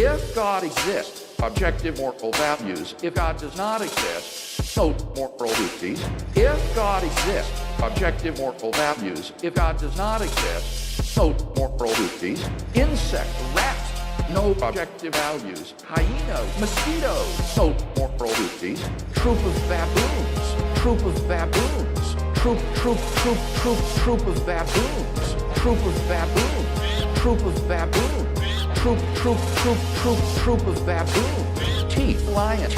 If God exists, objective moral values. If God does not exist, no moral duties. If God exists, objective moral values. If God does not exist, no moral duties. Insect, rat, no objective values. Hyena, mosquito, no moral duties. Troop of baboons, troop of baboons. Troop of baboons. Troop of baboons. Troop of baboons. Troop of baboons. Teeth, lion.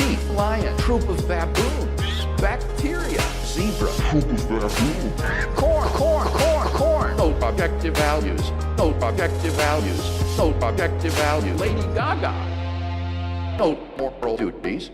Troop of baboons. Bacteria, zebra. Troop of baboons. Corn. No objective values. No objective values. No objective values. Lady Gaga. No moral duties.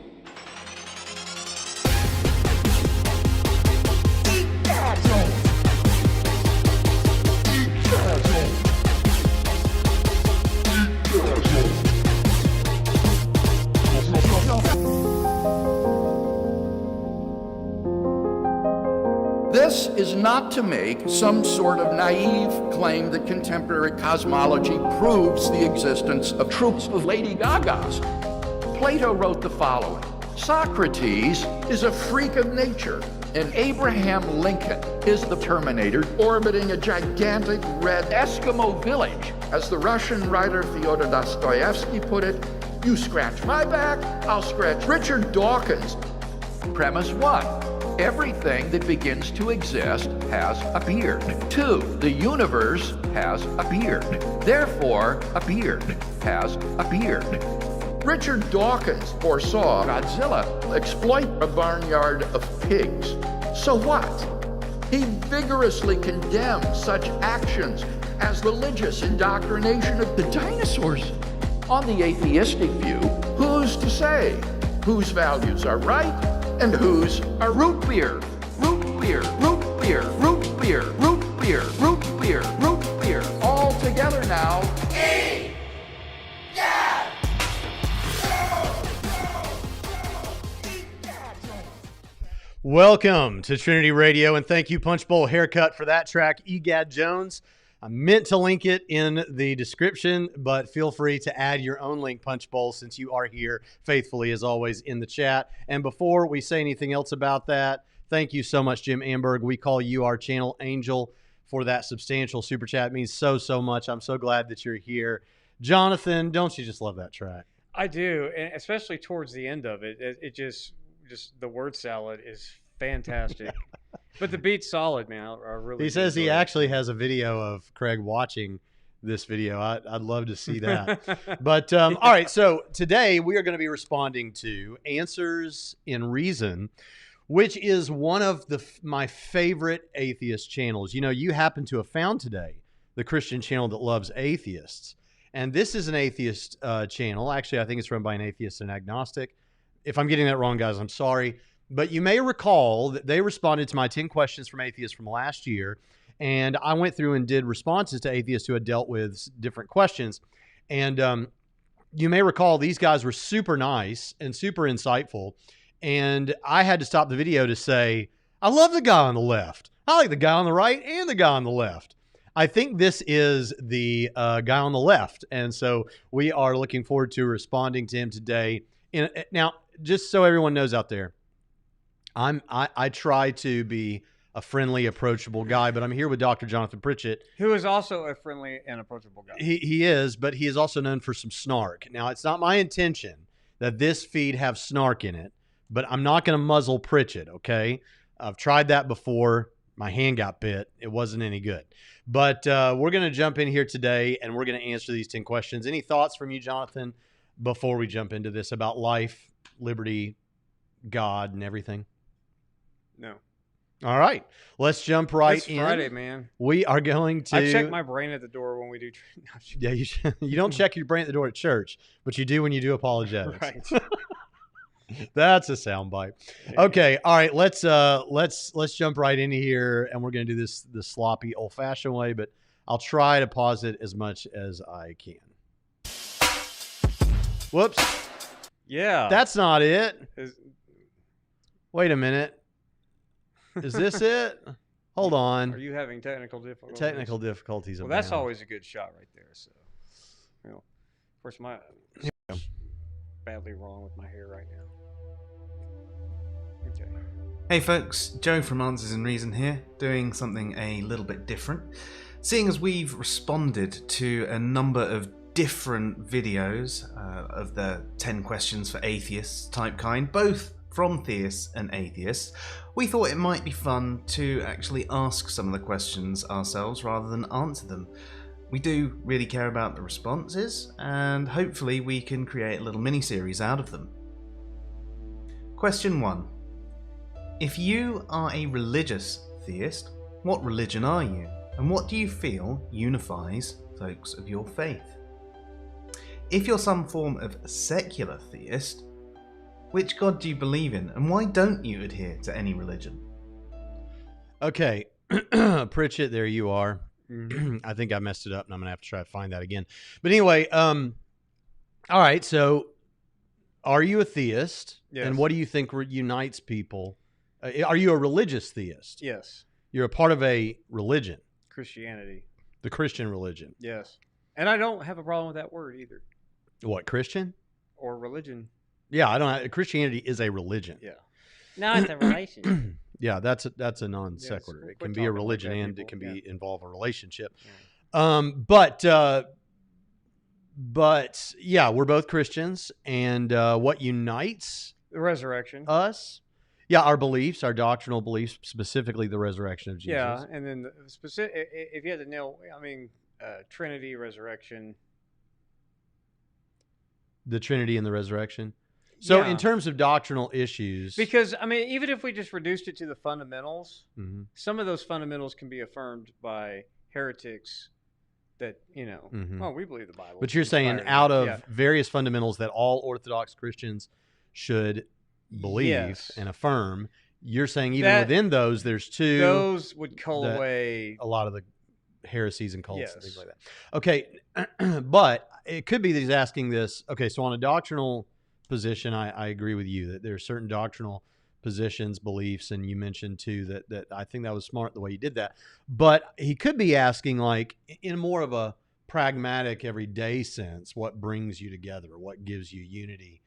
This is not to make some sort of naive claim that contemporary cosmology proves the existence of troops of Lady Gagas. Plato wrote the following: Socrates is a freak of nature, and Abraham Lincoln is the Terminator orbiting a gigantic red Eskimo village. As the Russian writer Fyodor Dostoevsky put it, you scratch my back, I'll scratch Richard Dawkins. Premise 1. Everything that begins to exist has a beard. 2. The universe has a beard. Therefore, a beard has a beard. Richard Dawkins foresaw Godzilla exploit a barnyard of pigs. So what? He vigorously condemned such actions as religious indoctrination of the dinosaurs. On the atheistic view, who's to say whose values are right and whose are root beer, all together now. Welcome to Trinity Radio, and thank you, Punch Bowl Haircut, for that track, Egad Jones. I meant to link it in the description, but feel free to add your own link, Punch Bowl, since you are here faithfully, as always, in the chat. And before we say anything else about that, thank you so much, Jim Amberg. We call you our channel angel for that substantial super chat. It means so much. I'm so glad that you're here. Jonathan, don't you just love that track? I do, and especially towards the end of it. It just the word salad is fantastic. But the beat's solid, man. I really. He says he actually has a video of Craig watching this video. I'd love to see that. But all right, so today we are going to be responding to Answers in Reason, which is one of my favorite atheist channels. You know, you happen to have found today the Christian channel that loves atheists, and this is an atheist channel. Actually, I think it's run by an atheist and agnostic. If I'm getting that wrong, guys, I'm sorry. But you may recall that they responded to my 10 questions from atheists from last year, and I went through and did responses to atheists who had dealt with different questions. And you may recall these guys were super nice and super insightful, and I had to stop the video to say, I love the guy on the left. I like the guy on the right and the guy on the left. I think this is the guy on the left, and so we are looking forward to responding to him today. Now, just so everyone knows out there, I try to be a friendly, approachable guy, but I'm here with Dr. Jonathan Pritchett, who is also a friendly and approachable guy. He is, but he is also known for some snark. Now, it's not my intention that this feed have snark in it, but I'm not going to muzzle Pritchett, okay? I've tried that before. My hand got bit. It wasn't any good. But we're going to jump in here today, and we're going to answer these 10 questions. Any thoughts from you, Jonathan, before we jump into this about life, liberty, God, and everything? No. All right. Let's jump right in. It's Friday, man. We are going to... I check my brain at the door when we do... Yeah, you don't check your brain at the door at church, but you do when you do apologetics. Right. That's a soundbite. Okay. All right. Let's jump right in here, and we're going to do this the sloppy, old-fashioned way, but I'll try to pause it as much as I can. Whoops. Yeah. That's not it. Wait a minute. Is this it? Hold on. Are you having technical difficulties? Technical difficulties. Well, that's always a good shot right there. So, you know, of course, badly wrong with my hair right now. Okay. Hey folks, Joe from Answers in Reason here, doing something a little bit different. Seeing as we've responded to a number of different videos of the 10 questions for atheists type kind, both from theists and atheists, we thought it might be fun to actually ask some of the questions ourselves rather than answer them. We do really care about the responses, and hopefully we can create a little mini-series out of them. Question 1. If you are a religious theist, what religion are you? And what do you feel unifies folks of your faith? If you're some form of secular theist, which God do you believe in, and why don't you adhere to any religion? Okay, Pritchett, there you are. I think I messed it up, and I'm gonna have to try to find that again. But anyway, all right. So, are you a theist? Yes. And what do you think unites people? Are you a religious theist? Yes. You're a part of a religion, Christianity. the Christian religion. Yes. And I don't have a problem with that word either. What, Christian? Or religion. Yeah, I don't. Christianity is a religion. Yeah. No, it's a relation. Yeah, that's a non sequitur. Yes, it can quit be a talking like religion that, and people. it can Yeah. be involve a relationship. Yeah. But yeah, we're both Christians, and what unites The resurrection. us? Yeah, our beliefs, our doctrinal beliefs, specifically the resurrection of Jesus. Yeah, and then the specific. If you had to nail, I mean, Trinity, resurrection. The Trinity and the resurrection. So, Yeah. in terms of doctrinal issues, Because I mean, even if we just reduced it to the fundamentals, Mhm. some of those fundamentals can be affirmed by heretics. That Mhm. well, we believe the Bible. but you're saying inspired. out of Yeah. various fundamentals that all Orthodox Christians should believe Yes. and affirm, you're saying even That- within those, there's two. those would cull that- away. a lot of the heresies and cults and Yes. things like that. Okay, but it could be that he's asking this. Okay, so on a doctrinal position, I agree with you that there are certain doctrinal positions, beliefs, and you mentioned too that I think that was smart the way you did that. But he could be asking, like, in more of a pragmatic, everyday sense, what brings you together, what gives you unity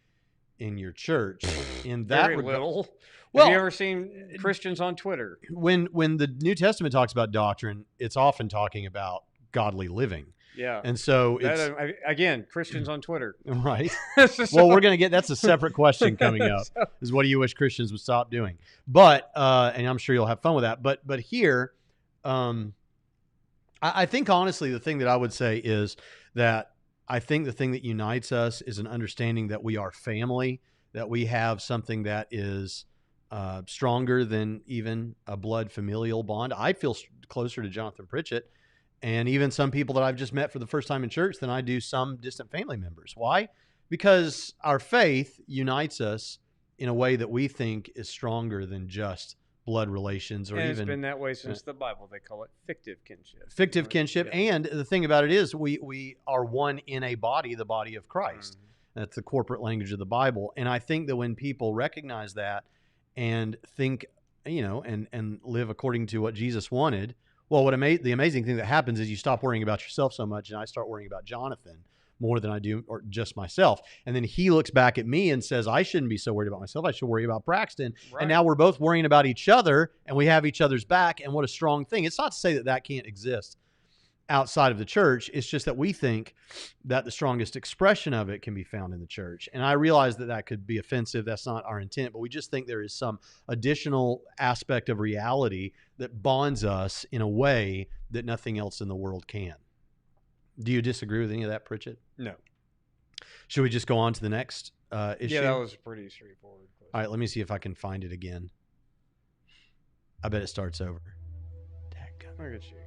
in your church. In that Very regard, little. Well, Have you ever seen Christians on Twitter? when the New Testament talks about doctrine, it's often talking about godly living. Yeah. And so it's Again, Christians on Twitter. right. So- Well, we're going to get, that's a separate question coming up, is what do you wish Christians would stop doing? But, and I'm sure you'll have fun with that. But here, I think honestly, the thing that I would say is that I think the thing that unites us is an understanding that we are family, that we have something that is stronger than even a blood familial bond. I feel closer to Jonathan Pritchett and even some people that I've just met for the first time in church than I do some distant family members. Why? Because our faith unites us in a way that we think is stronger than just blood relations or and even it's been that way since the Bible. They call it fictive kinship. fictive Right? kinship. Yeah. And the thing about it is we are one in a body, the body of Christ. That's the corporate language of the Bible. And I think that when people recognize that and think, and live according to what Jesus wanted, well, the amazing thing that happens is you stop worrying about yourself so much, and I start worrying about Jonathan more than I do or just myself. And then he looks back at me and says, I shouldn't be so worried about myself. I should worry about Braxton. Right. And now we're both worrying about each other, and we have each other's back. And what a strong thing. It's not to say that that can't exist outside of the church. It's just that we think that the strongest expression of it can be found in the church. And I realize that that could be offensive. That's not our intent, but we just think there is some additional aspect of reality that bonds us in a way that nothing else in the world can. Do you disagree with any of that, Pritchett? No. Should we just go on to the next issue? Yeah, that was pretty straightforward. All right, let me see if I can find it again. I bet it starts over. Look at you.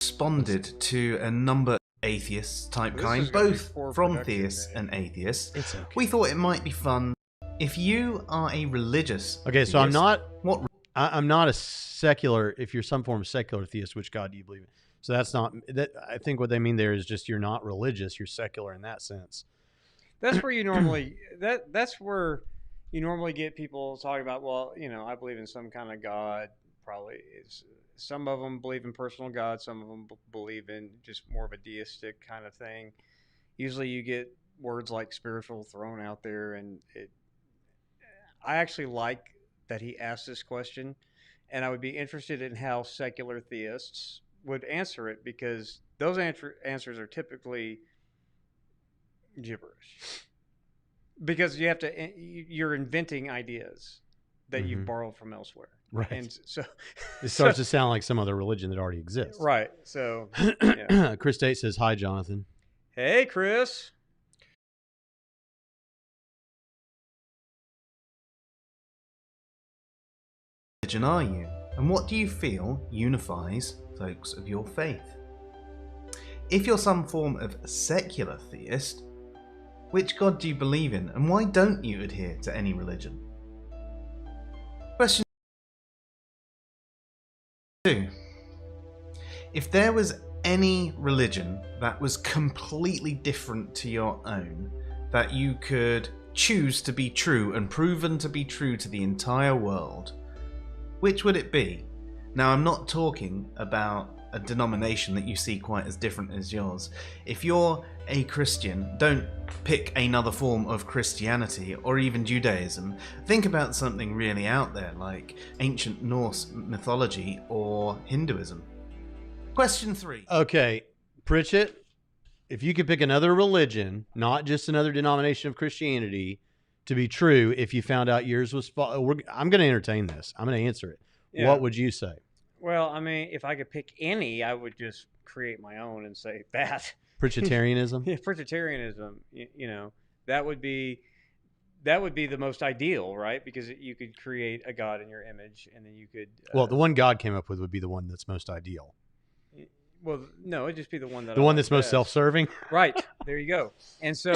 Responded to a number of atheists type This kind, is gonna be both poor from production, theists man. and atheists. It's okay. We thought it might be fun if you are a religious Okay, so I'm theist, not what I'm not a secular, if you're some form of secular theist, which God do you believe in? So that's not, that. I think what they mean there is just you're not religious, you're secular in that sense. That's where you normally that's where you normally get people talking about, well, I believe in some kind of God. Probably is some of them believe in personal God, some of them believe in just more of a deistic kind of thing. Usually you get words like spiritual thrown out there, and I actually like that he asked this question, and I would be interested in how secular theists would answer it, because those answers are typically gibberish. Because you're inventing ideas that you've borrowed from elsewhere. Right. And so it starts to sound like some other religion that already exists. Right. So, yeah. Chris Tate says, hi, Jonathan. Hey, Chris. Religion are you? And what do you feel unifies folks of your faith? If you're some form of secular theist, which God do you believe in, and why don't you adhere to any religion? Question 2. If there was any religion that was completely different to your own, that you could choose to be true and proven to be true to the entire world, which would it be? Now, I'm not talking about a denomination that you see quite as different as yours. If you're a Christian, don't pick another form of Christianity or even Judaism. Think about something really out there like ancient Norse mythology or Hinduism. Question 3. Okay, Pritchett, if you could pick another religion, not just another denomination of Christianity, to be true, if you found out yours was false, I'm going to entertain this. I'm going to answer it. Yeah. What would you say? Well, I mean, if I could pick any, I would just create my own and say that. Pritchettarianism? Yeah, Pritchettarianism, that would be the most ideal, right? Because you could create a God in your image, and then you could... well, the one God came up with would be the one that's most ideal. Well, no, it'd just be the one that... The one that's most self-serving? Right. There you go. And so,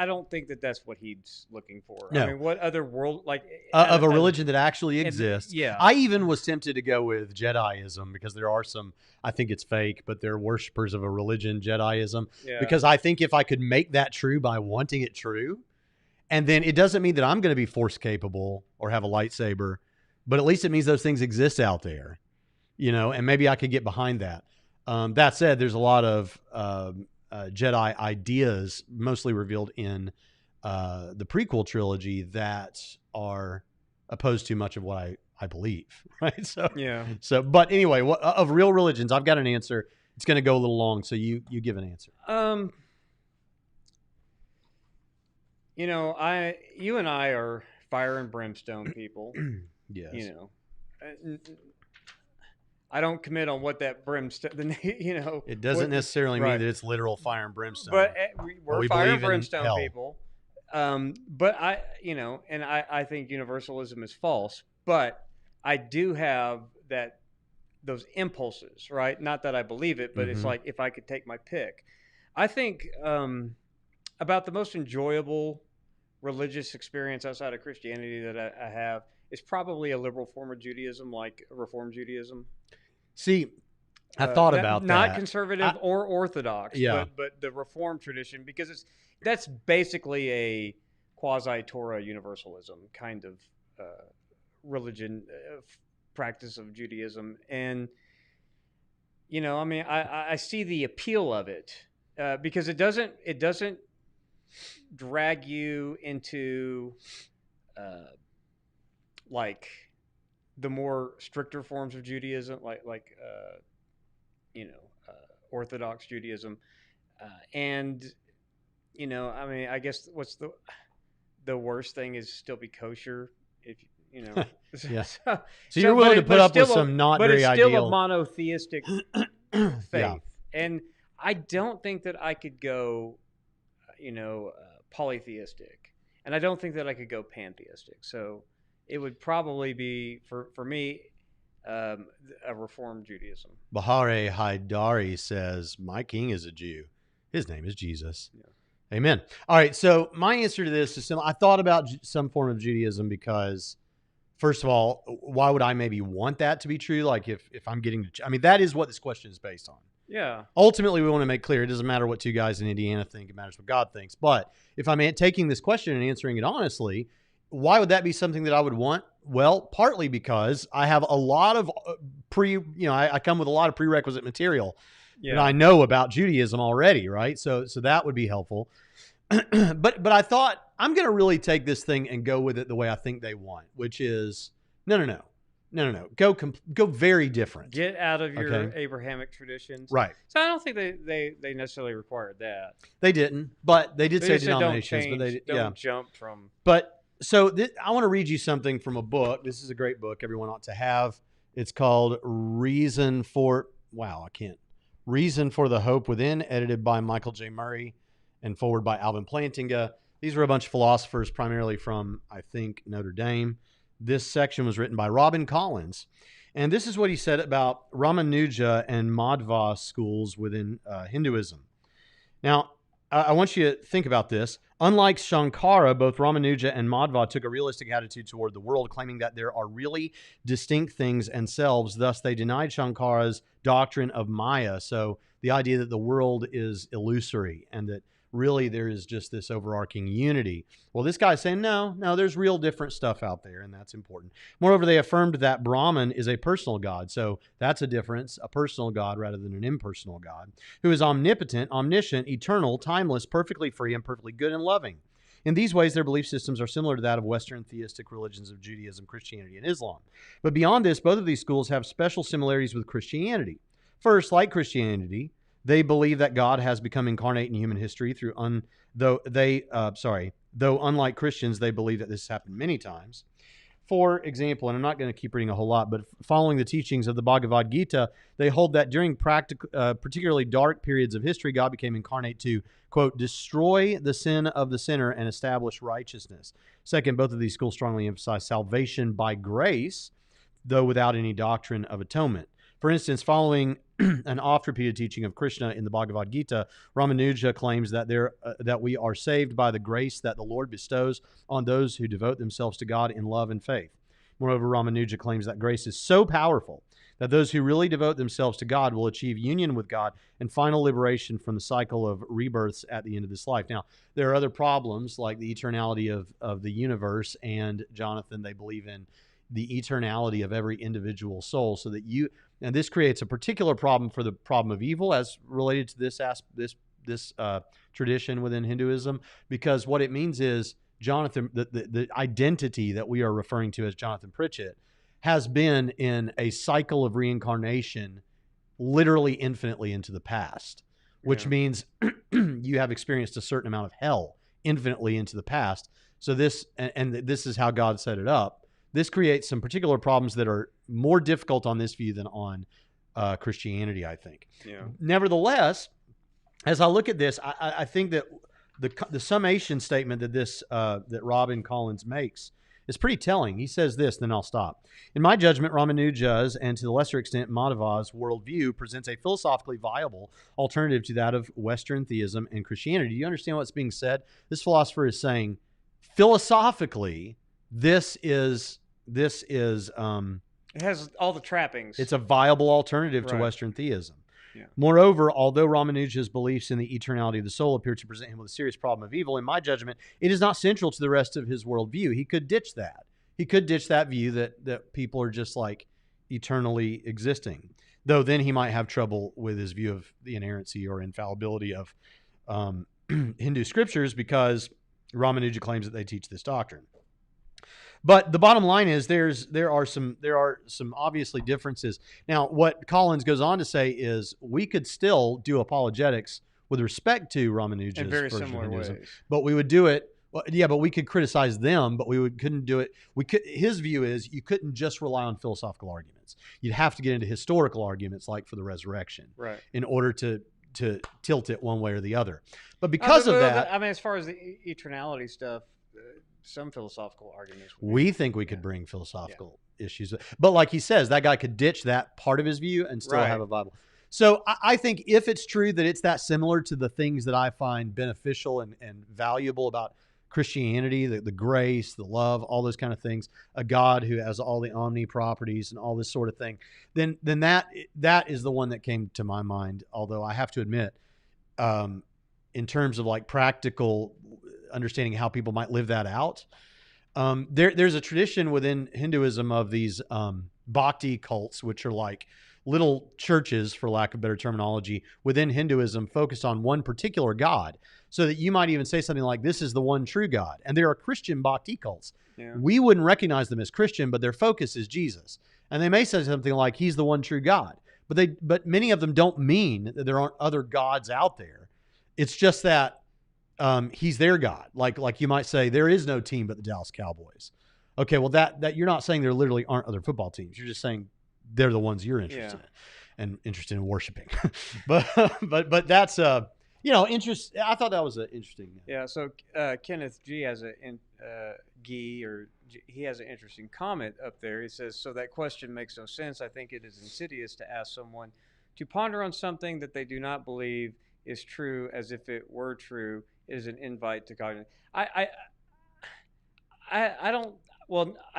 I don't think that that's what he's looking for. No. I mean, what other world, like... of a religion that actually exists. Yeah. I even was tempted to go with Jediism, because there are some, I think it's fake, but they're worshipers of a religion, Jediism. Yeah. Because I think if I could make that true by wanting it true, and then it doesn't mean that I'm going to be force capable or have a lightsaber, but at least it means those things exist out there, and maybe I could get behind that. That said, there's a lot of Jedi ideas, mostly revealed in the prequel trilogy, that are opposed to much of what I believe, right? So, Yeah. So, but anyway, of real religions, I've got an answer. It's going to go a little long, so you give an answer. You and I are fire and brimstone people. Yes. I don't commit on what that brimstone, It doesn't necessarily mean that it's literal fire and brimstone. But we're we fire believe and in brimstone hell. people. But I think universalism is false. But I do have those impulses, right? Not that I believe it, but it's like if I could take my pick. I think about the most enjoyable religious experience outside of Christianity that I have is probably a liberal form of Judaism, like Reform Judaism. See, I thought about that. Not conservative or Orthodox, Yeah. but the Reform tradition, because that's basically a quasi-Torah universalism kind of religion, practice of Judaism. And, I see the appeal of it because it doesn't drag you into like the more stricter forms of Judaism, like Orthodox Judaism, and I guess what's the worst thing is still be kosher, if Yeah. So you're willing to put up with some not very but it's still ideal. a monotheistic faith, Yeah. and I don't think that I could go, polytheistic, and I don't think that I could go pantheistic. So it would probably be for me a Reformed Judaism. Bahare Haidari says, my king is a Jew. His name is Jesus. Yeah. Amen. All right. So my answer to this is simple. I thought about some form of Judaism because, first of all, why would I maybe want that to be true? Like if I'm getting to, that is what this question is based on. Yeah. Ultimately, we want to make clear it doesn't matter what two guys in Indiana think. It matters what God thinks. But if I'm taking this question and answering it honestly, why would that be something that I would want? Well, partly because I have a lot of I come with a lot of prerequisite material Yeah. that I know about Judaism already, right? So that would be helpful. But I thought I'm going to really take this thing and go with it the way I think they want, which is no. Go very different. Get out of your Okay. Abrahamic traditions. Right. So I don't think they necessarily required that. They didn't, but they did They say just said don't denominations. change, But they don't jump from. But so I want to read you something from a book. This is a great book. Everyone ought to have. It's called Reason for the Hope Within, edited by Michael J. Murray and forward by Alvin Plantinga. These were a bunch of philosophers, primarily from, I think, Notre Dame. This section was written by Robin Collins. And this is what he said about Ramanuja and Madhva schools within Hinduism. Now, I want you to think about this. Unlike Shankara, both Ramanuja and Madhva took a realistic attitude toward the world, claiming that there are really distinct things and selves. Thus, they denied Shankara's doctrine of Maya. So the idea that the world is illusory and that really there is just this overarching unity. Well, this guy's saying, no, there's real different stuff out there, and that's important. Moreover, they affirmed that Brahman is a personal God. So that's a difference, a personal God rather than an impersonal God, who is omnipotent, omniscient, eternal, timeless, perfectly free, and perfectly good and loving. In these ways, their belief systems are similar to that of Western theistic religions of Judaism, Christianity, and Islam. But beyond this, both of these schools have special similarities with Christianity. First, like Christianity, they believe that God has become incarnate in human history though unlike Christians, they believe that this has happened many times. For example, and I'm not going to keep reading a whole lot, but following the teachings of the Bhagavad Gita, they hold that during particularly dark periods of history, God became incarnate to, quote, destroy the sin of the sinner and establish righteousness. Second, both of these schools strongly emphasize salvation by grace, though without any doctrine of atonement. For instance, following an oft-repeated teaching of Krishna in the Bhagavad Gita, Ramanuja claims that that we are saved by the grace that the Lord bestows on those who devote themselves to God in love and faith. Moreover, Ramanuja claims that grace is so powerful that those who really devote themselves to God will achieve union with God and final liberation from the cycle of rebirths at the end of this life. Now, there are other problems like the eternality of the universe, and Jonathan, they believe in the eternality of every individual soul, so that and this creates a particular problem for the problem of evil as related to this tradition within Hinduism, because what it means is Jonathan, the identity that we are referring to as Jonathan Pritchett, has been in a cycle of reincarnation literally infinitely into the past, which means you have experienced a certain amount of hell infinitely into the past. So this is how God set it up. This creates some particular problems that are more difficult on this view than on Christianity, I think. Yeah. Nevertheless, as I look at this, I think that the summation statement that that Robin Collins makes is pretty telling. He says this, then I'll stop. In my judgment, Ramanuja's, and to the lesser extent Madhva's, worldview presents a philosophically viable alternative to that of Western theism and Christianity. Do you understand what's being said? This philosopher is saying, philosophically, this is It has all the trappings. it's a viable alternative to Right. Western theism. Yeah. Moreover, although Ramanuja's beliefs in the eternality of the soul appear to present him with a serious problem of evil, in my judgment, it is not central to the rest of his worldview. He could ditch that. He could ditch that view that people are just like eternally existing. Though then he might have trouble with his view of the inerrancy or infallibility of Hindu scriptures, because Ramanuja claims that they teach this doctrine. But the bottom line is there are some obviously differences. Now, what Collins goes on to say is we could still do apologetics with respect to Ramanuja's in very version of similar Hinduism, ways. but we would do it. Well, yeah, but we could criticize them, but couldn't do it. His view is you couldn't just rely on philosophical arguments. You'd have to get into historical arguments, like for the resurrection, Right. in order to tilt it one way or the other. But because of that, I mean, as far as the eternality stuff, some philosophical arguments. we think we could bring philosophical issues. But like he says, that guy could ditch that part of his view and still Right. have a Bible. So I think if it's true that it's that similar to the things that I find beneficial and valuable about Christianity, the grace, the love, all those kind of things, a God who has all the omni properties and all this sort of thing, then that is the one that came to my mind. Although I have to admit, in terms of like practical understanding how people might live that out, there's a tradition within Hinduism of these bhakti cults, which are like little churches, for lack of better terminology, within Hinduism focused on one particular god, so that you might even say something like, this is the one true God. And there are Christian bhakti cults. Yeah. We wouldn't recognize them as Christian, but their focus is Jesus. And they may say something like, he's the one true God. But many of them don't mean that there aren't other gods out there. It's just that he's their God. Like you might say, there is no team but the Dallas Cowboys. Okay, well, that you're not saying there literally aren't other football teams. You're just saying they're the ones you're interested in and interested in worshiping. but that's interest. I thought that was an interesting. Yeah. So Kenneth G has he has an interesting comment up there. He says, "So that question makes no sense. I think it is insidious to ask someone to ponder on something that they do not believe is true, as if it were true. It is an invite to cognitive." I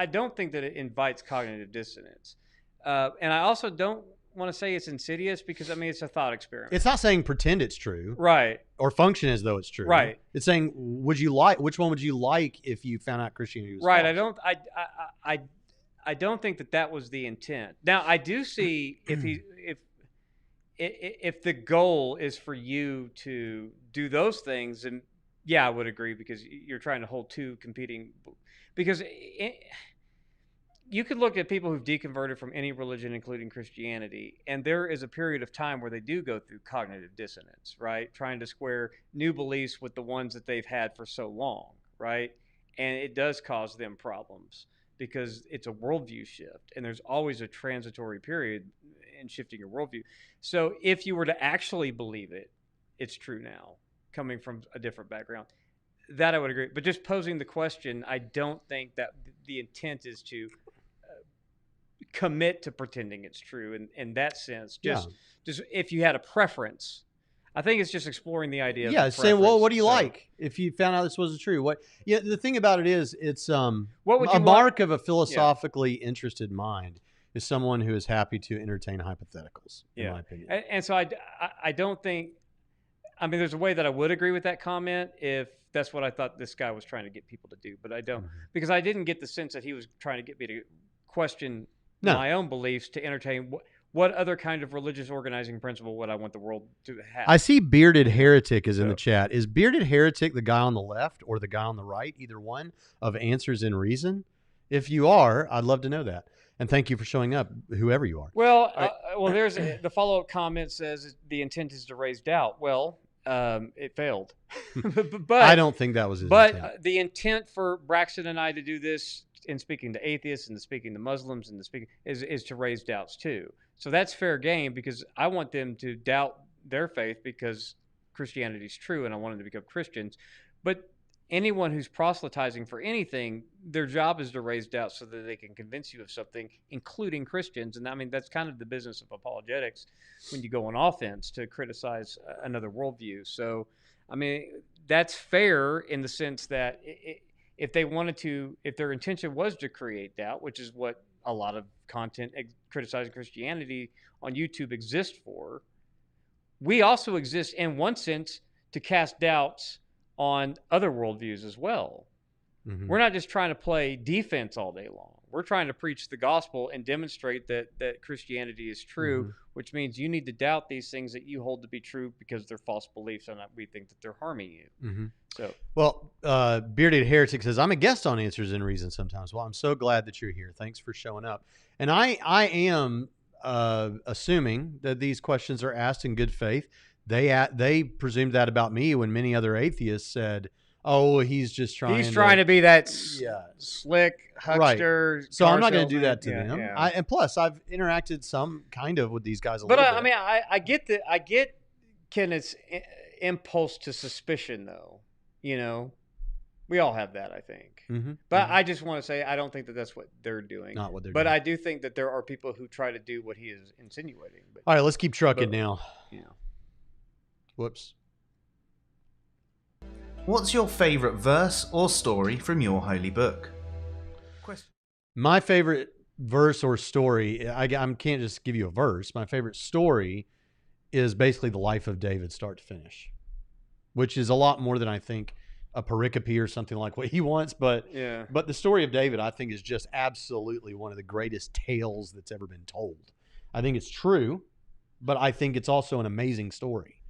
don't think that it invites cognitive dissonance, and I also don't want to say it's insidious because it's a thought experiment. It's not saying pretend it's true, right, or function as though it's true, right. It's saying which one would you like if you found out Christianity was right. false? I don't think that was the intent. Now I do see if the goal is for you to do those things, and yeah, I would agree, because you're trying to hold two competing. Because you could look at people who've deconverted from any religion, including Christianity, and there is a period of time where they do go through cognitive dissonance, right? Trying to square new beliefs with the ones that they've had for so long, right? And it does cause them problems because it's a worldview shift, and there's always a transitory period in shifting your worldview. So if you were to actually believe it, it's true now, coming from a different background. That I would agree. But just posing the question, I don't think that the intent is to commit to pretending it's true in that sense. Just if you had a preference, I think it's just exploring the idea of saying, well, what do you like if you found out this wasn't true? The thing about it is, it's mark of a philosophically interested mind is someone who is happy to entertain hypotheticals, in my opinion. And so I don't think, there's a way that I would agree with that comment if that's what I thought this guy was trying to get people to do, but I don't, because I didn't get the sense that he was trying to get me to question my own beliefs, to entertain what other kind of religious organizing principle would I want the world to have. I see Bearded Heretic is in the chat. Is Bearded Heretic the guy on the left or the guy on the right? Either one of Answers in Reason? If you are, I'd love to know that. And thank you for showing up, whoever you are. Well, there's the follow-up comment says the intent is to raise doubt. Well, it failed. But I don't think that was his intent. The intent for Braxton and I to do this, in speaking to atheists and speaking to Muslims and is to raise doubts too. So that's fair game, because I want them to doubt their faith because Christianity is true, and I want them to become Christians. But anyone who's proselytizing for anything, their job is to raise doubts so that they can convince you of something, including Christians. And that's kind of the business of apologetics, when you go on offense to criticize another worldview. So, that's fair in the sense that if their intention was to create doubt, which is what a lot of content criticizing Christianity on YouTube exists for, we also exist in one sense to cast doubts on other worldviews as well. Mm-hmm. We're not just trying to play defense all day long. We're trying to preach the gospel and demonstrate that Christianity is true, which means you need to doubt these things that you hold to be true because they're false beliefs and we think that they're harming you. Mm-hmm. So, well, Bearded Heretic says, I'm a guest on Answers in Reason sometimes. Well, I'm so glad that you're here. Thanks for showing up. And I am assuming that these questions are asked in good faith. They presumed that about me when many other atheists said, "Oh, he's just trying to be that slick huckster." Right. So I'm not going to do that to them. Yeah. And plus, I've interacted some kind of with these guys a little bit. I get Kenneth's impulse to suspicion, though. We all have that, I think. Mm-hmm. But I just want to say I don't think that that's what they're doing. Not what they're doing. But I do think that there are people who try to do what he is insinuating. All right, let's keep trucking now. Yeah. Whoops. What's your favorite verse or story from your holy book? My favorite verse or story, I can't just give you a verse. My favorite story is basically the life of David, start to finish, which is a lot more than I think a pericope or something like what he wants. But the story of David, I think, is just absolutely one of the greatest tales that's ever been told. I think it's true, but I think it's also an amazing story.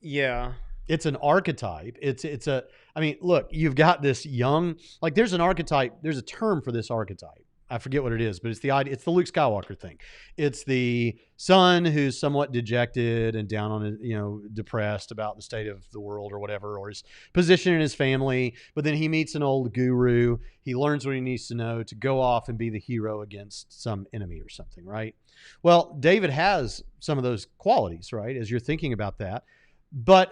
Yeah. It's an archetype. I mean, look, you've got this young, like there's an archetype, there's a term for this archetype. I forget what it is, but it's the idea, it's the Luke Skywalker thing. It's the son who's somewhat dejected and down on it, depressed about the state of the world or whatever, or his position in his family. But then he meets an old guru. He learns what he needs to know to go off and be the hero against some enemy or something, right? Well, David has some of those qualities, right? As you're thinking about that. But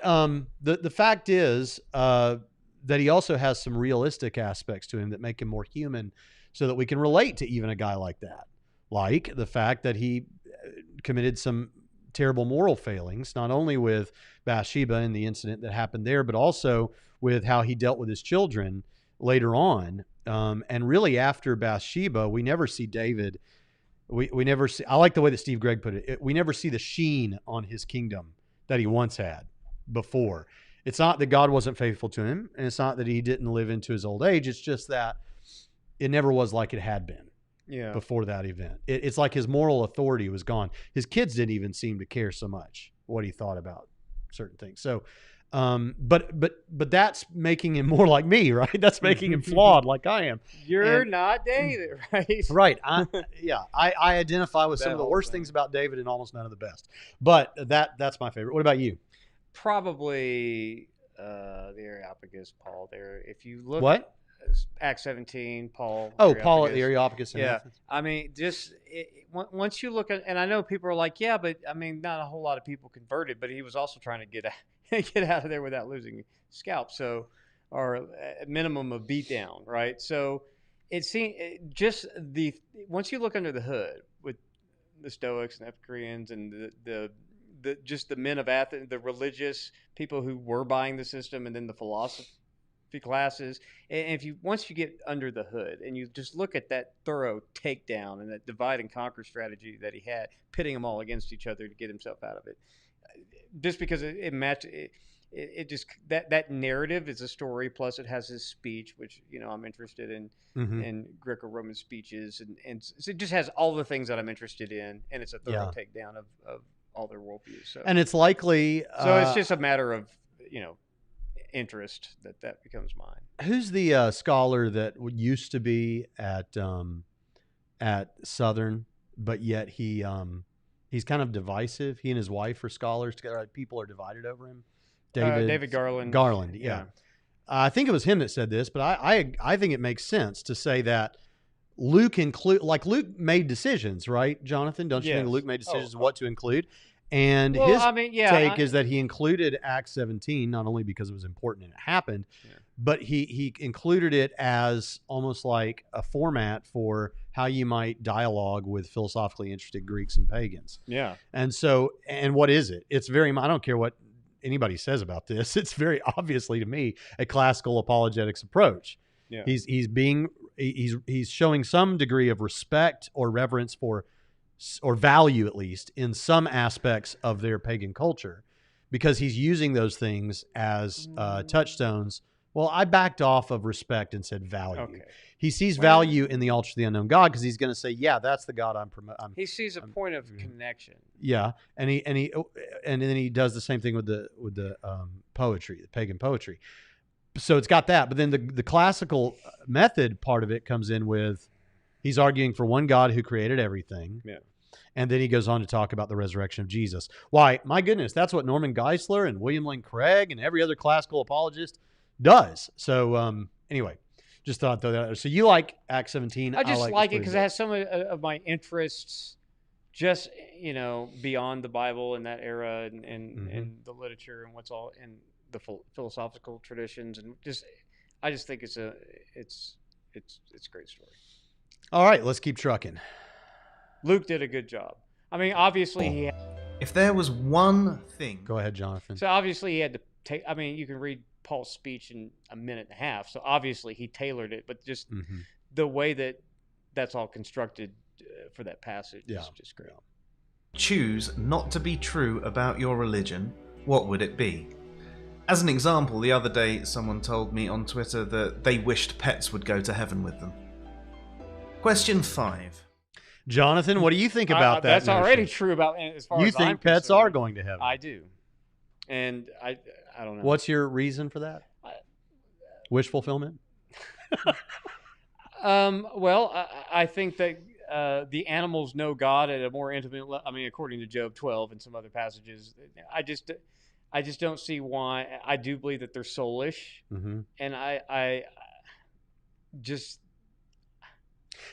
the fact is that he also has some realistic aspects to him that make him more human, so that we can relate to even a guy like that. Like the fact that he committed some terrible moral failings, not only with Bathsheba and the incident that happened there, but also with how he dealt with his children later on. And really after Bathsheba, we never see David. We never see, I like the way that Steve Gregg put it. We never see the sheen on his kingdom that he once had before. It's not that God wasn't faithful to him, and it's not that he didn't live into his old age. It's just that it never was like it had been before that event. It's like his moral authority was gone. His kids didn't even seem to care so much what he thought about certain things. So, but that's making him more like me, right? That's making him flawed like I am. You're not David, right? Right. I identify with some of the worst things about David and almost none of the best. But that's my favorite. What about you? Probably the Areopagus, Paul. There, if you look. What? Acts 17, Paul. Oh, Paul at the Areopagus. Yeah. I mean, once you look at, and I know people are like, yeah, but I mean, not a whole lot of people converted, but he was also trying to get out of there without losing scalp. So, or at minimum a beatdown, right? So it seems once you look under the hood with the Stoics and Epicureans and the just the men of Athens, the religious people who were buying the system, and then the philosophy classes, and once you get under the hood and you just look at that thorough takedown and that divide and conquer strategy that he had, pitting them all against each other to get himself out of it, just because it matched it just that narrative is a story, plus it has his speech, which I'm interested in, in Greco-Roman speeches, and so it just has all the things that I'm interested in, and it's a thorough takedown of all their worldviews. So, and it's likely so it's just a matter of interest that becomes mine. Who's the scholar that used to be at Southern, but yet he's kind of divisive? He and his wife are scholars together. People are divided over him. David Garland. Garland, yeah. I think it was him that said this, but I think it makes sense to say that Luke made decisions, right, Jonathan? Don't you think Luke made decisions what to include? And his take is that he included Acts 17, not only because it was important and it happened, but he included it as almost like a format for how you might dialogue with philosophically interested Greeks and pagans. Yeah. And so, and what is it? It's very, I don't care what anybody says about this. It's very obviously to me a classical apologetics approach. Yeah. He's showing some degree of respect or reverence for, or value at least, in some aspects of their pagan culture, because he's using those things as touchstones. Well, I backed off of respect and said value. Okay. He sees value in the altar to the unknown God, because he's going to say, yeah, that's the God I'm promoting. He sees a point of connection. Yeah, and then he does the same thing with the poetry, the pagan poetry. So it's got that, but then the classical method part of it comes in with, he's arguing for one God who created everything. Yeah. And then he goes on to talk about the resurrection of Jesus. Why, my goodness, that's what Norman Geisler and William Lane Craig and every other classical apologist does. So anyway, just thought I'd throw that out. So you like Acts 17? I just like it because it has some of my interests, just beyond the Bible and that era and the literature and what's all in the philosophical traditions, and I just think it's a great story. All right, let's keep trucking. Luke did a good job. I mean, obviously if there was one thing. Go ahead, Jonathan. So obviously he had to take. I mean, you can read Paul's speech in a minute and a half. So obviously he tailored it, but just the way that's all constructed for that passage is just great. Choose not to be true about your religion. What would it be? As an example, the other day someone told me on Twitter that they wished pets would go to heaven with them. Question 5. Jonathan, what do you think about that? That's already notion? true about as far You as I'm think pets concerned. are going to heaven? I do, and I don't know. What's your reason for that? Wish fulfillment? Well, I think that the animals know God at a more intimate level. I mean, according to Job 12 and some other passages, I just don't see why. I do believe that they're soulish, and I just.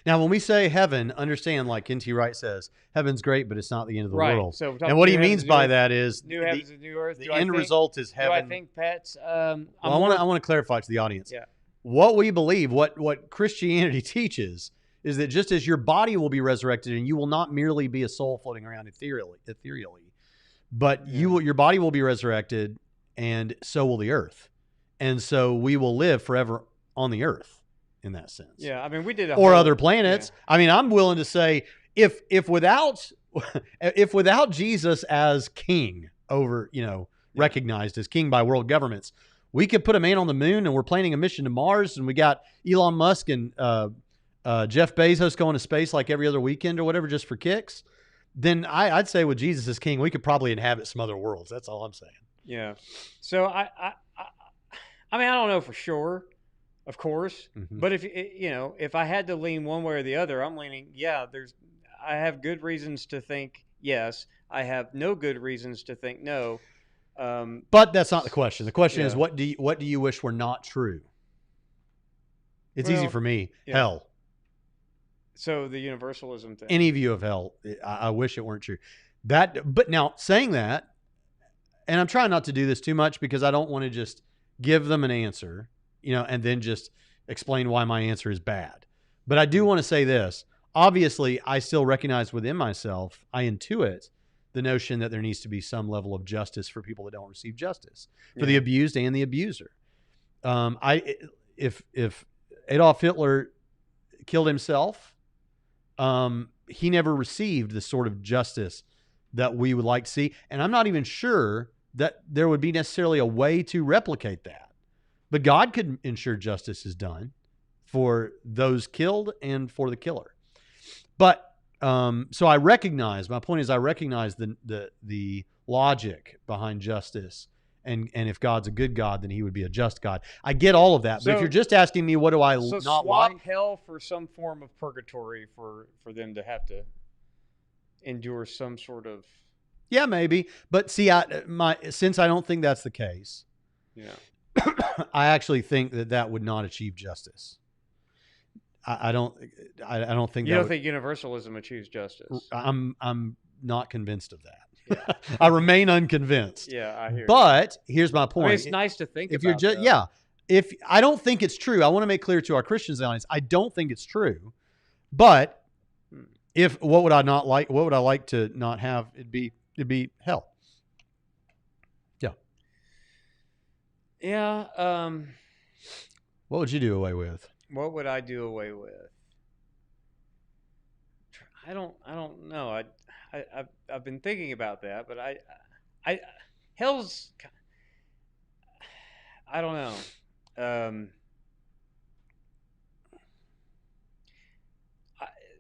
Now, when we say heaven, understand, like N.T. Wright says, heaven's great, but it's not the end of the Right. world. So and what he means by that is new heavens and new earth. the end result is heaven. Do I think pets? Well, I want to clarify to the audience. Yeah. What we believe, what Christianity teaches, is that just as your body will be resurrected, and you will not merely be a soul floating around ethereally, but your body will be resurrected, and so will the earth, and so we will live forever on the earth. In that sense, yeah. I mean, we did other planets. Yeah. I mean, I'm willing to say if without Jesus as king over, recognized as king by world governments, we could put a man on the moon, and we're planning a mission to Mars, and we got Elon Musk and Jeff Bezos going to space like every other weekend or whatever, just for kicks. Then I'd say with Jesus as king, we could probably inhabit some other worlds. That's all I'm saying. Yeah. So I mean, I don't know for sure. Of course, but if I had to lean one way or the other, I'm leaning. Yeah, I have good reasons to think yes. I have no good reasons to think no. But that's not the question. The question is, what do you wish were not true? It's easy for me. Yeah. Hell. So the universalism thing. Any view of hell, I wish it weren't true. But now saying that, and I'm trying not to do this too much because I don't want to just give them an answer. And then just explain why my answer is bad. But I do want to say this. Obviously, I still recognize within myself, I intuit the notion that there needs to be some level of justice for people that don't receive justice, for the abused and the abuser. If Adolf Hitler killed himself, he never received the sort of justice that we would like to see. And I'm not even sure that there would be necessarily a way to replicate that. But God could ensure justice is done for those killed and for the killer. But so I recognize, my point is I recognize the logic behind justice. And if God's a good God, then he would be a just God. I get all of that. But if you're just asking me, what do I not swap like? Hell for some form of purgatory for them to have to endure some sort of. Yeah, maybe. But see, since I don't think that's the case. Yeah. I actually think that would not achieve justice. I don't think you don't think universalism achieves justice. I'm not convinced of that. Yeah. I remain unconvinced. Yeah, I hear. But here's my point. I mean, it's nice to think if about. You're just if I don't think it's true, I want to make clear to our Christians audience, I don't think it's true. But what would I not like? What would I like to not have? It'd be hell. Yeah. What would you do away with? What would I do away with? I don't know. I've been thinking about that, but hell's. I don't know.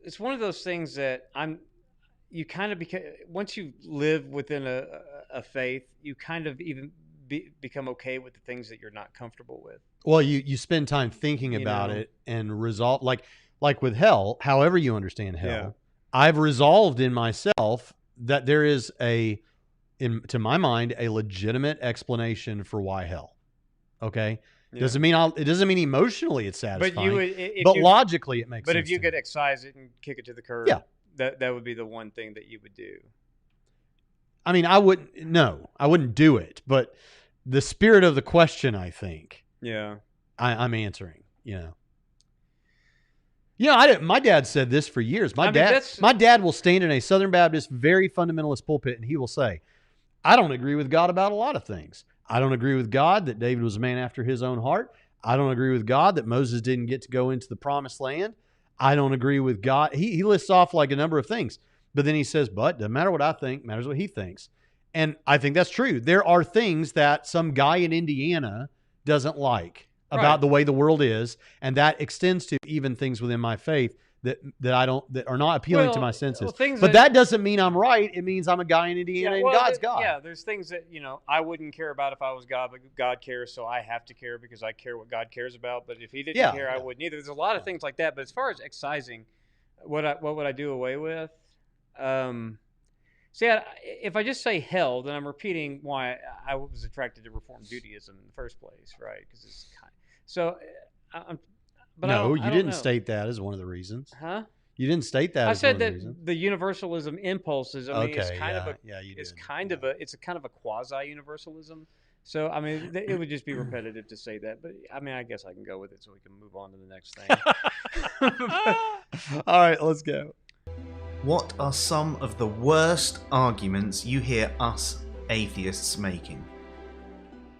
It's one of those things that you kind of once you live within a faith, you kind of even become okay with the things that you're not comfortable with. Well, you spend time thinking about it and resolve, like with hell, however you understand hell, I've resolved in myself that there is to my mind, a legitimate explanation for why hell. Okay. Yeah. It doesn't mean emotionally it's satisfying, but logically it makes sense. But if you could excise it and kick it to the curb, that would be the one thing that you would do. I mean, I wouldn't do it, but the spirit of the question, I think, I'm answering, my dad said this for years. My dad will stand in a Southern Baptist, very fundamentalist pulpit, and he will say, I don't agree with God about a lot of things. I don't agree with God that David was a man after his own heart. I don't agree with God that Moses didn't get to go into the promised land. I don't agree with God. He lists off like a number of things, but then he says, but doesn't matter what I think, matters what he thinks. And I think that's true. There are things that some guy in Indiana doesn't like about the way the world is, and that extends to even things within my faith that are not appealing to Well, my senses. well, things But that- that doesn't mean I'm right. It means I'm a guy in Indiana and well, God's God. Yeah, there's things that I wouldn't care about if I was God, but God cares, so I have to care because I care what God cares about. But if He didn't care, I wouldn't either. There's a lot of things like that. But as far as excising, what would I do away with? If I just say hell, then I'm repeating why I was attracted to Reform Judaism in the first place, right? Because it's but no, you didn't know. state that as one of the reasons. Huh? You didn't state that. I as said one of the that reasons. the universalism impulses. I mean, it's Okay, kind of a you it's did. kind of a quasi-universalism. So I mean, it would just be repetitive to say that. But I mean, I guess I can go with it so we can move on to the next thing. All right, let's go. What are some of the worst arguments you hear us atheists making?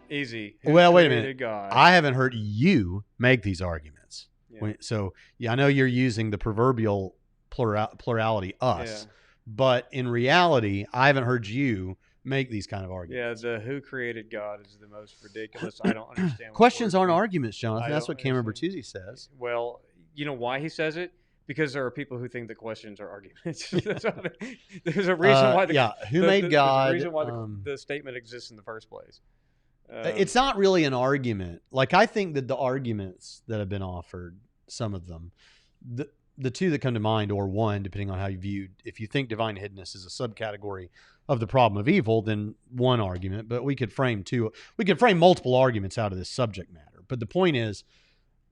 Easy. Well, wait a created minute. God? I haven't heard you make these arguments. Yeah. So I know you're using the proverbial plurality us, Yeah. but in reality, I haven't heard you make these kind of Yeah, arguments. the who created God is the most ridiculous. I don't understand. what Questions the word aren't means. arguments, Jonathan. I That's don't what Cameron understand. Bertuzzi says. Well, you know why he says it? Because there are people who think the questions are arguments. There's a reason why. Who made God? There's a reason why the statement exists in the first place. It's not really an argument. Like, I think that the arguments that have been offered, some of them, the two that come to mind, or one, depending on how you viewed, if you think divine hiddenness is a subcategory of the problem of evil, then one argument. But we could frame multiple arguments out of this subject matter. But the point is,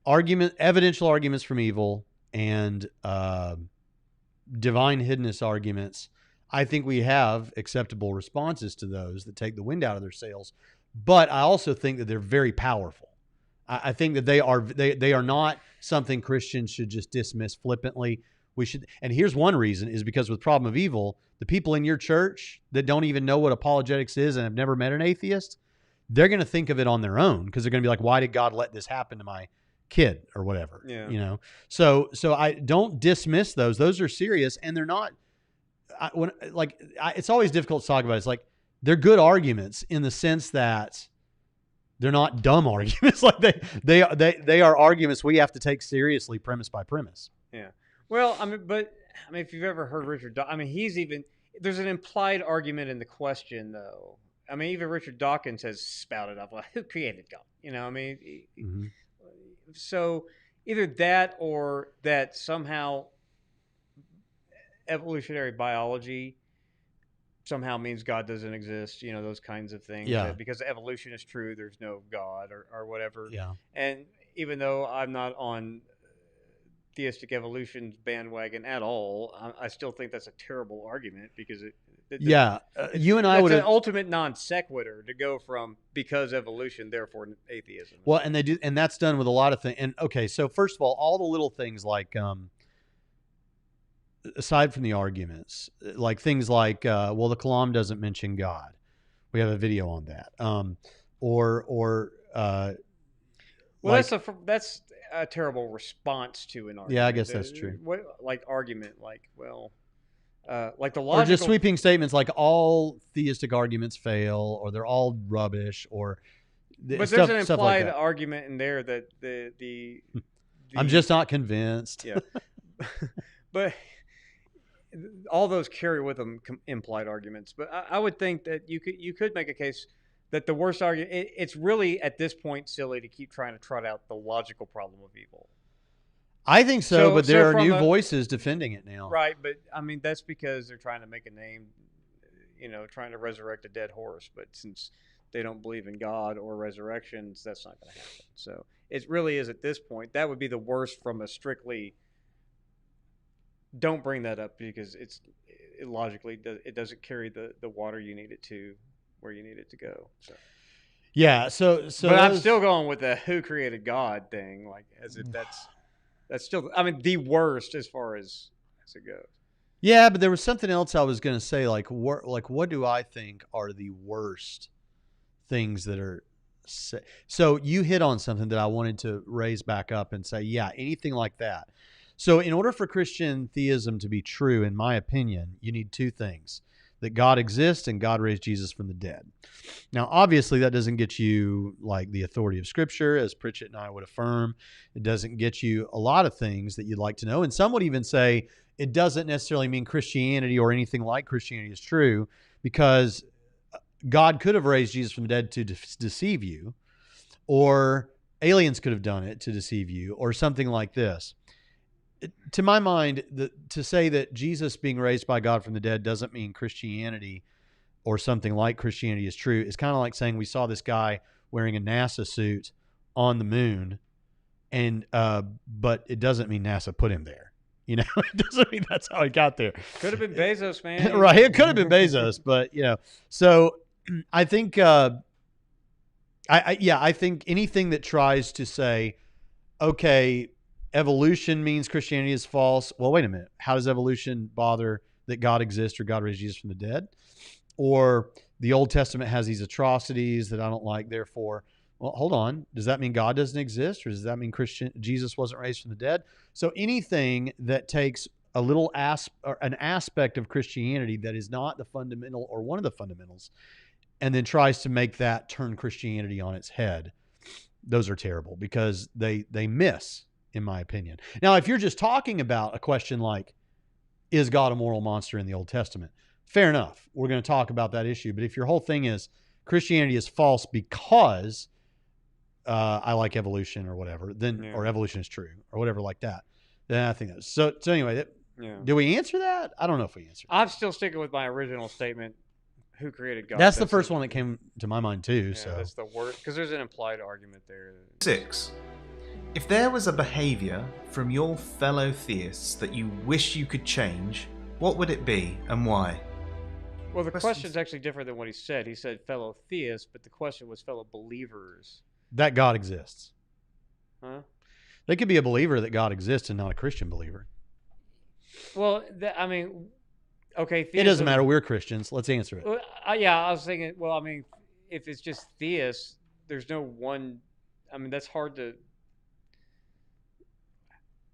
evidential arguments from evil and divine hiddenness arguments. I think we have acceptable responses to those that take the wind out of their sails. But I also think that they're very powerful. I think that they are not something Christians should just dismiss flippantly. And here's one reason, is because with problem of evil, the people in your church that don't even know what apologetics is and have never met an atheist, they're going to think of it on their own, because they're going to be like, why did God let this happen to my kid or whatever? Yeah. So I don't dismiss those. Those are serious, and they're not. It's always difficult to talk about. It's like, they're good arguments in the sense that they're not dumb arguments. Like they are arguments we have to take seriously, premise by premise. Yeah. Well, if you've ever heard Richard, there's an implied argument in the question, though. I mean, even Richard Dawkins has spouted up, like, who created God? Mm-hmm. So either that, or that somehow evolutionary biology somehow means God doesn't exist, those kinds of things. Yeah. That because evolution is true, there's no God or whatever. Yeah. And even though I'm not on theistic evolution's bandwagon at all, I still think that's a terrible argument, because you and I would an have ultimate non sequitur to go from because evolution, therefore atheism. Well, and they do, and that's done with a lot of things. And okay, so first of all the little things like, aside from the arguments, like things like, the Kalam doesn't mention God. We have a video on that. That's a terrible response to an argument. Yeah, I guess that's true. Like the logical, or just sweeping statements like all theistic arguments fail, or they're all rubbish, or but stuff, there's an stuff like implied that. argument in there that the I'm just not convinced. Yeah. But all those carry with them implied arguments. But I would think that you could make a case that the worst argument, it's really at this point silly to keep trying to trot out the logical problem of evil. I think so, but there are from new voices defending it now. Right, but I mean, that's because they're trying to make a name, trying to resurrect a dead horse. But since they don't believe in God or resurrections, that's not going to happen. So it really is at this point. That would be the worst from a strictly, don't bring that up, because it logically it doesn't carry the water you need it to where you need it to go. So. Yeah, so but I'm still going with the who created God thing, like as if that's still, the worst as far as it goes. Yeah, but there was something else I was going to say, like what do I think are the worst things that are so you hit on something that I wanted to raise back up and say, yeah, anything like that. So in order for Christian theism to be true, in my opinion, you need two things. that God exists and God raised Jesus from the dead. Now, obviously, that doesn't get you like the authority of Scripture, as Pritchett and I would affirm. It doesn't get you a lot of things that you'd like to know. And some would even say it doesn't necessarily mean Christianity or anything like Christianity is true, because God could have raised Jesus from the dead to deceive you, or aliens could have done it to deceive you, or something like this. To my mind, to say that Jesus being raised by God from the dead doesn't mean Christianity or something like Christianity is true. It's kind of like saying we saw this guy wearing a NASA suit on the moon, and but it doesn't mean NASA put him there. You know, it doesn't mean that's how he got there. Could have been Bezos, man. Right, it could have been Bezos, but you know. So I think, I think anything that tries to say, okay, evolution means Christianity is false. Well, wait a minute. How does evolution bother that God exists or God raised Jesus from the dead? Or the Old Testament has these atrocities that I don't like, therefore, well, hold on. Does that mean God doesn't exist, or does that mean Jesus wasn't raised from the dead? So anything that takes a little an aspect of Christianity that is not the fundamental or one of the fundamentals, and then tries to make that turn Christianity on its head, those are terrible, because they miss, in my opinion. Now, if you're just talking about a question like, is God a moral monster in the Old Testament? Fair enough. We're going to talk about that issue. But if your whole thing is Christianity is false because I like evolution or whatever, then or evolution is true or whatever like that, then I think that's so anyway. Do we answer that? I don't know if we answered. I'm still sticking with my original statement. Who created God? That's the first one that came to my mind too. Yeah, so that's the worst, because there's an implied argument there. 6. If there was a behavior from your fellow theists that you wish you could change, what would it be and why? Well, the question's actually different than what he said. He said fellow theists, but the question was fellow believers. That God exists. Huh? They could be a believer that God exists and not a Christian believer. Well, I mean, okay. Theism, it doesn't matter. We're Christians. Let's answer it. Yeah, I was thinking, well, I mean, if it's just theists, there's no one. I mean, that's hard to.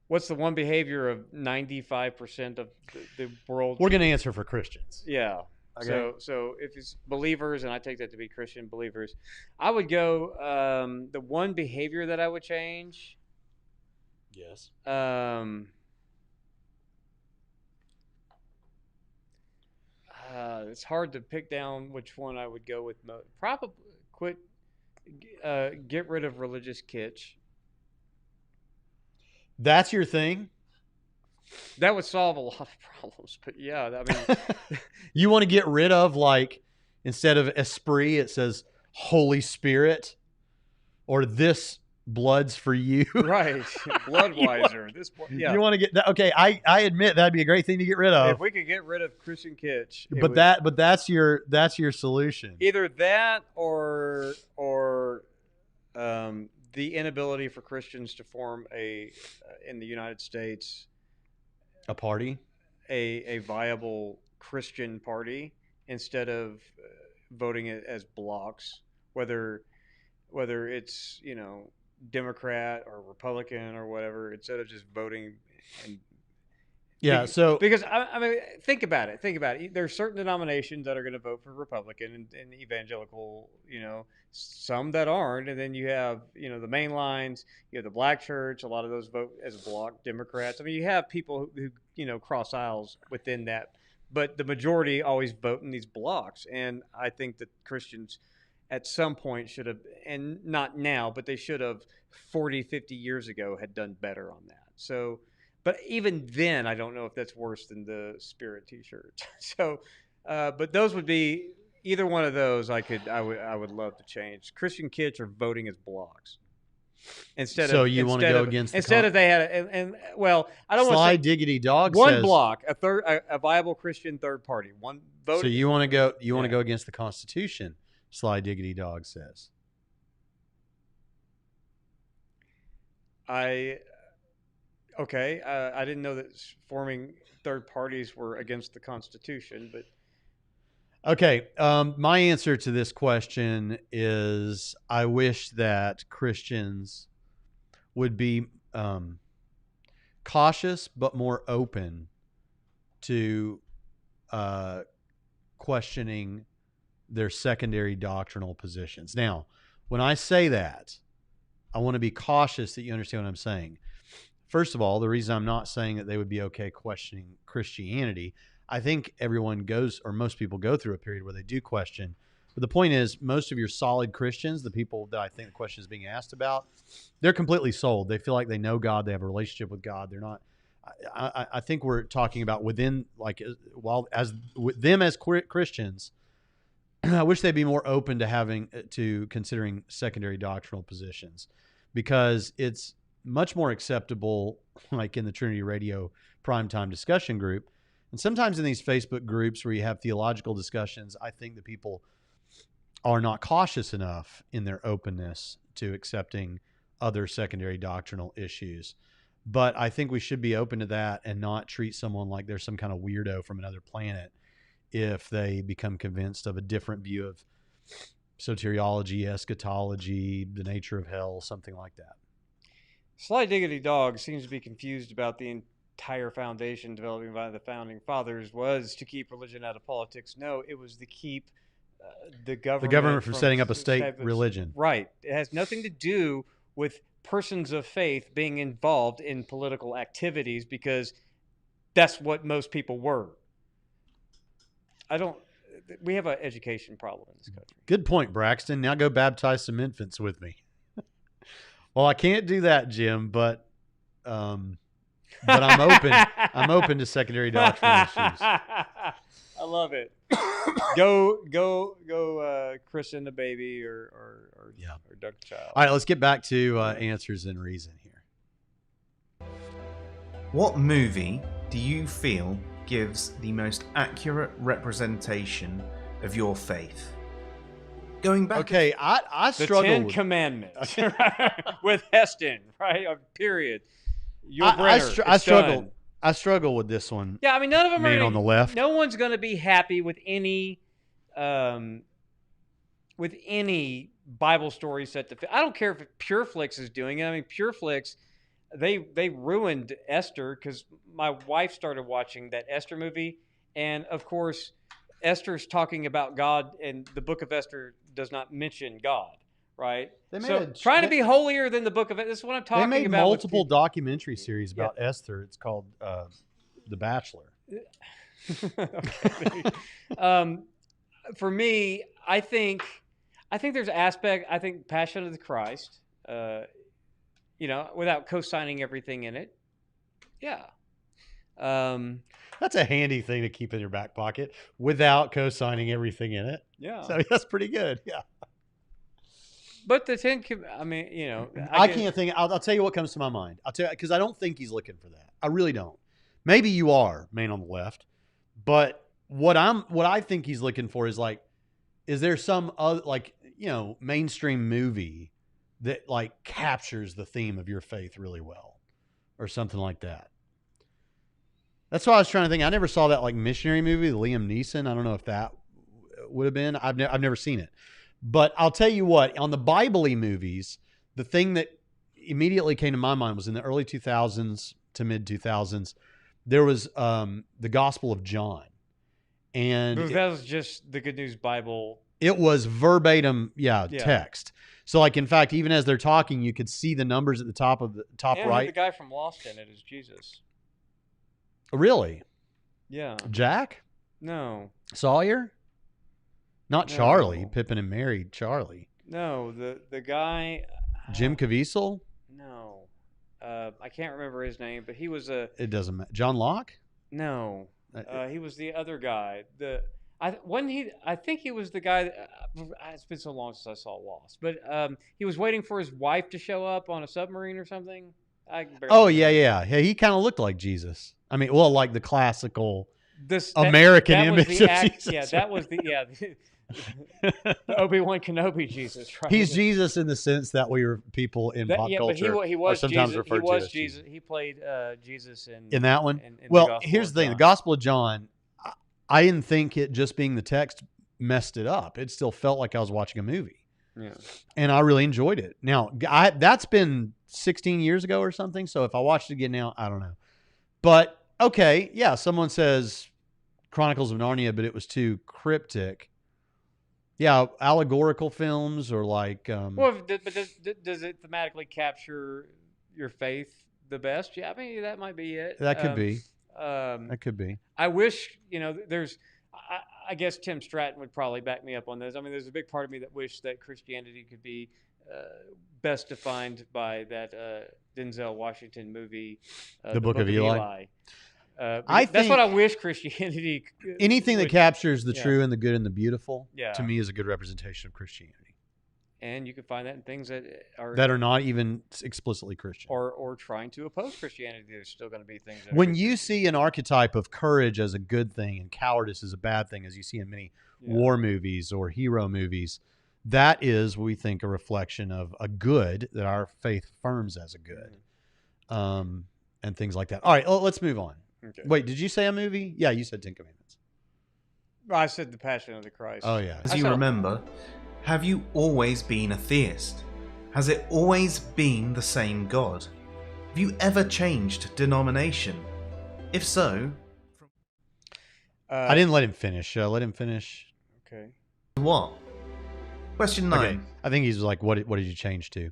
What's the one behavior of 95% of the world? We're going to answer for Christians. Yeah. Okay. So if it's believers, and I take that to be Christian believers, I would go the one behavior that I would change. Yes. It's hard to pick down which one I would go with. Probably get rid of religious kitsch. That's your thing? That would solve a lot of problems, but yeah, I mean, you want to get rid of, like, instead of esprit, it says Holy Spirit, or this blood's for you. Right. Bloodweiser. You want to get that? Okay. I admit that'd be a great thing to get rid of. If we could get rid of Christian kitsch. But that's your solution. Either that or the inability for Christians to form in the United States, a party, a viable Christian party, instead of voting it as blocks, whether it's, you know, Democrat or Republican or whatever, instead of just voting. Because I mean, think about it. There are certain denominations that are going to vote for Republican and evangelical, you know, some that aren't, and then you have, you know, the main lines. You have the Black Church. A lot of those vote as a bloc. Democrats. I mean, you have people who you know, cross aisles within that, but the majority always vote in these blocks. And I think that Christians at some point should have, and not now, but they should have 40, 50 years ago had done better on that. So, but even then, I don't know if that's worse than the Spirit t-shirt. So, but those would be, either one of those I would love to change. Christian kitsch are voting as blocks. Instead of they had well, I don't want to Sly Diggity Dog one says, block, a viable Christian third party, one vote. So you want to go against the Constitution? Sly Diggity Dog says. I didn't know that forming third parties were against the Constitution, but okay. My answer to this question is I wish that Christians would be cautious but more open to questioning their secondary doctrinal positions. Now, when I say that, I want to be cautious that you understand what I'm saying. First of all, the reason I'm not saying that they would be okay questioning Christianity, I think everyone goes, or most people go through a period where they do question. But the point is, most of your solid Christians, the people that I think the question is being asked about, they're completely sold. They feel like they know God. They have a relationship with God. They're not. I think we're talking about within, like, while as them as Christians, I wish they'd be more open to considering secondary doctrinal positions, because it's much more acceptable, like in the Trinity Radio primetime discussion group. And sometimes in these Facebook groups where you have theological discussions, I think that people are not cautious enough in their openness to accepting other secondary doctrinal issues. But I think we should be open to that and not treat someone like they're some kind of weirdo from another planet if they become convinced of a different view of soteriology, eschatology, the nature of hell, something like that. Sly Diggity Dog seems to be confused about the entire foundation developing by the founding fathers was to keep religion out of politics. No, it was to keep the government from setting up a state religion. Right. It has nothing to do with persons of faith being involved in political activities, because that's what most people were. We have an education problem in this country. Good point, Braxton. Now go baptize some infants with me. Well, I can't do that, Jim, but I'm open. I'm open to secondary doctrinal issues. I love it. Go, christen the baby or duck the child. All right, let's get back to answers and reason here. What movie do you feel gives the most accurate representation of your faith? Going back. Okay, I struggle. The Ten Commandments with Heston, right? Period. I struggle with this one. Yeah, I mean, none of them are on the left. No one's going to be happy with any Bible story set to. I don't care if PureFlix is doing it. I mean, PureFlix, they ruined Esther, because my wife started watching that Esther movie, and of course, Esther's talking about God, and the book of Esther does not mention God, right? Trying to be holier than the book of Esther. This is what I'm talking about. They made multiple documentary series about Esther. It's called The Bachelor. For me, I think there's aspect. I think Passion of the Christ. Without co-signing everything in it. Yeah. That's a handy thing to keep in your back pocket without co-signing everything in it. Yeah. So that's pretty good. Yeah. But the I can't think. I'll tell you what comes to my mind. I'll tell you, because I don't think he's looking for that. I really don't. Maybe you are, man on the left. But what I think he's looking for is, like, is there some other, like, mainstream movie that, like, captures the theme of your faith really well, or something like that? That's what I was trying to think. I never saw that, like, missionary movie, the Liam Neeson. I don't know if that would have been. I've never seen it. But I'll tell you what, on the Bible-y movies, the thing that immediately came to my mind was in the early 2000s to mid-2000s, there was the Gospel of John. And that was just the Good News Bible. It was verbatim, text. So, like, in fact, even as they're talking, you could see the numbers at the top right. The guy from Lost in it is Jesus. Really? Yeah. Jack? No. Sawyer? Not No. Charlie. Pippin and married Charlie. No, the guy. Jim Caviezel? No. I can't remember his name, but he was It doesn't matter. John Locke? No. He was the other guy. I think he was the guy. It's been so long since I saw Lost, but he was waiting for his wife to show up on a submarine or something. Yeah. He kind of looked like Jesus. I mean, well, like the classical American image of Jesus. Yeah, that was the Obi-Wan Kenobi Jesus. Right? He's Jesus in the sense that we were people in pop culture. But he was sometimes Jesus. referred He was to as Jesus. He played Jesus in that one. In well, here's the thing: the Gospel of John. I didn't think it just being the text messed it up. It still felt like I was watching a movie. Yeah. And I really enjoyed it. Now, that's been 16 years ago or something. So if I watched it again now, I don't know. But okay, yeah, someone says Chronicles of Narnia, but it was too cryptic. Yeah, allegorical films or like. Well, but does it thematically capture your faith the best? Yeah, I mean that might be it. That could be. That could be. I wish there's. I guess Tim Stratton would probably back me up on this. I mean, there's a big part of me that wished that Christianity could be best defined by that Denzel Washington movie, The Book of Eli. That's think what I wish Christianity. Anything that captures the true and the good and the beautiful, Yeah. to me, is a good representation of Christianity. And you can find that in things that are not even explicitly Christian. or trying to oppose Christianity. There's still going to be things. That When you see an archetype of courage as a good thing and cowardice as a bad thing, as you see in many war movies or hero movies, that is, we think, a reflection of a good that our faith affirms as a good, and things like that. All right, let's move on. Okay. Wait, did you say a movie? Yeah, you said 10 Commandments. I said The Passion of the Christ. Oh, yeah. As you remember, have you always been a theist? Has it always been the same God? Have you ever changed denomination? If so, I didn't let him finish. Let him finish. Okay. what? Question 9. Okay. I think he's like, what did you change to?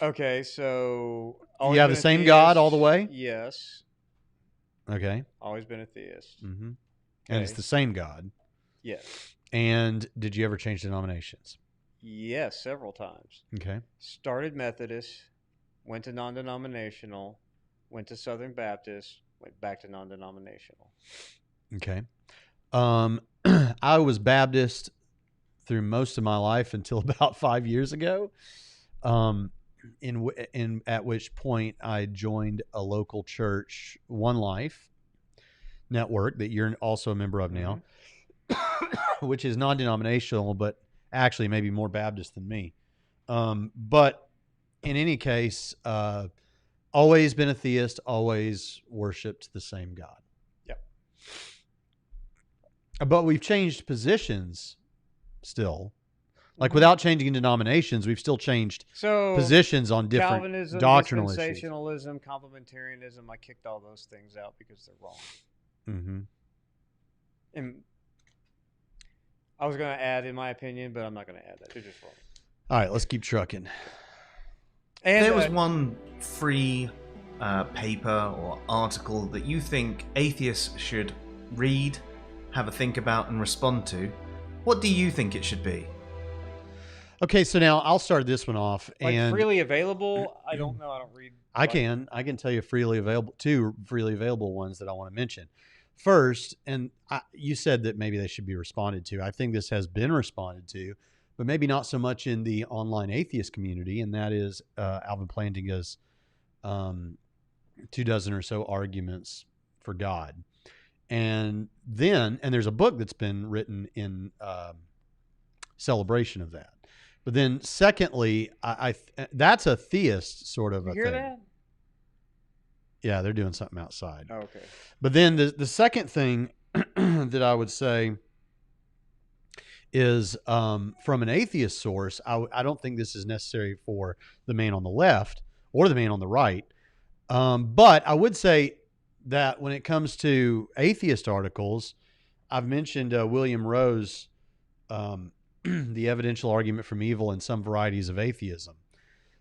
Okay, so You have the same God all the way? Yes. Okay. Always been a theist. Mm-hmm. And it's Okay. the same God. Yes. And did you ever change denominations? Yes, several times. Okay. Started Methodist, went to non-denominational, went to Southern Baptist, went back to non-denominational. Okay. I was Baptist through most of my life until about 5 years ago. At which point I joined a local church, One Life Network, that you're also a member of now, which is non-denominational, but actually maybe more Baptist than me. But in any case, always been a theist, always worshipped the same God. Yep. But we've changed positions still. Like without changing denominations, we've still changed positions on different Calvinism, doctrinal issues. dispensationalism, complementarianism. I kicked all those things out because they're wrong. Mm-hmm. And I was going to add, in my opinion, but I'm not going to add that. They're just wrong. All right, let's keep trucking. And There was one free paper or article that you think atheists should read, have a think about, and respond to. What do you think it should be? Okay, so now I'll start this one off. like And freely available. I don't know. I don't read. I can tell you two freely available ones that I want to mention. First, and you said that maybe they should be responded to. I think this has been responded to, but maybe not so much in the online atheist community, and that is Alvin Plantinga's 24 or so arguments for God. And there's a book that's been written in celebration of that. But then secondly, that's a theist sort of You a hear thing. that? Yeah, they're doing something outside. Oh, okay. But then the second thing that I would say is from an atheist source, I don't think this is necessary for the man on the left or the man on the right. But I would say that when it comes to atheist articles, I've mentioned William Rowe's The Evidential Argument from Evil and Some Varieties of Atheism.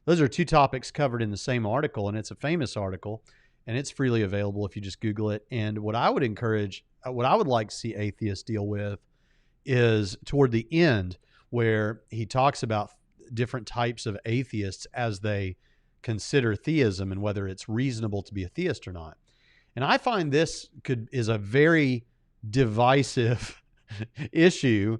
Those are two topics covered in the same article, and it's a famous article, and it's freely available if you just Google it. And what I would like to see atheists deal with is toward the end, where he talks about different types of atheists as they consider theism and whether it's reasonable to be a theist or not. And I find this is a very divisive issue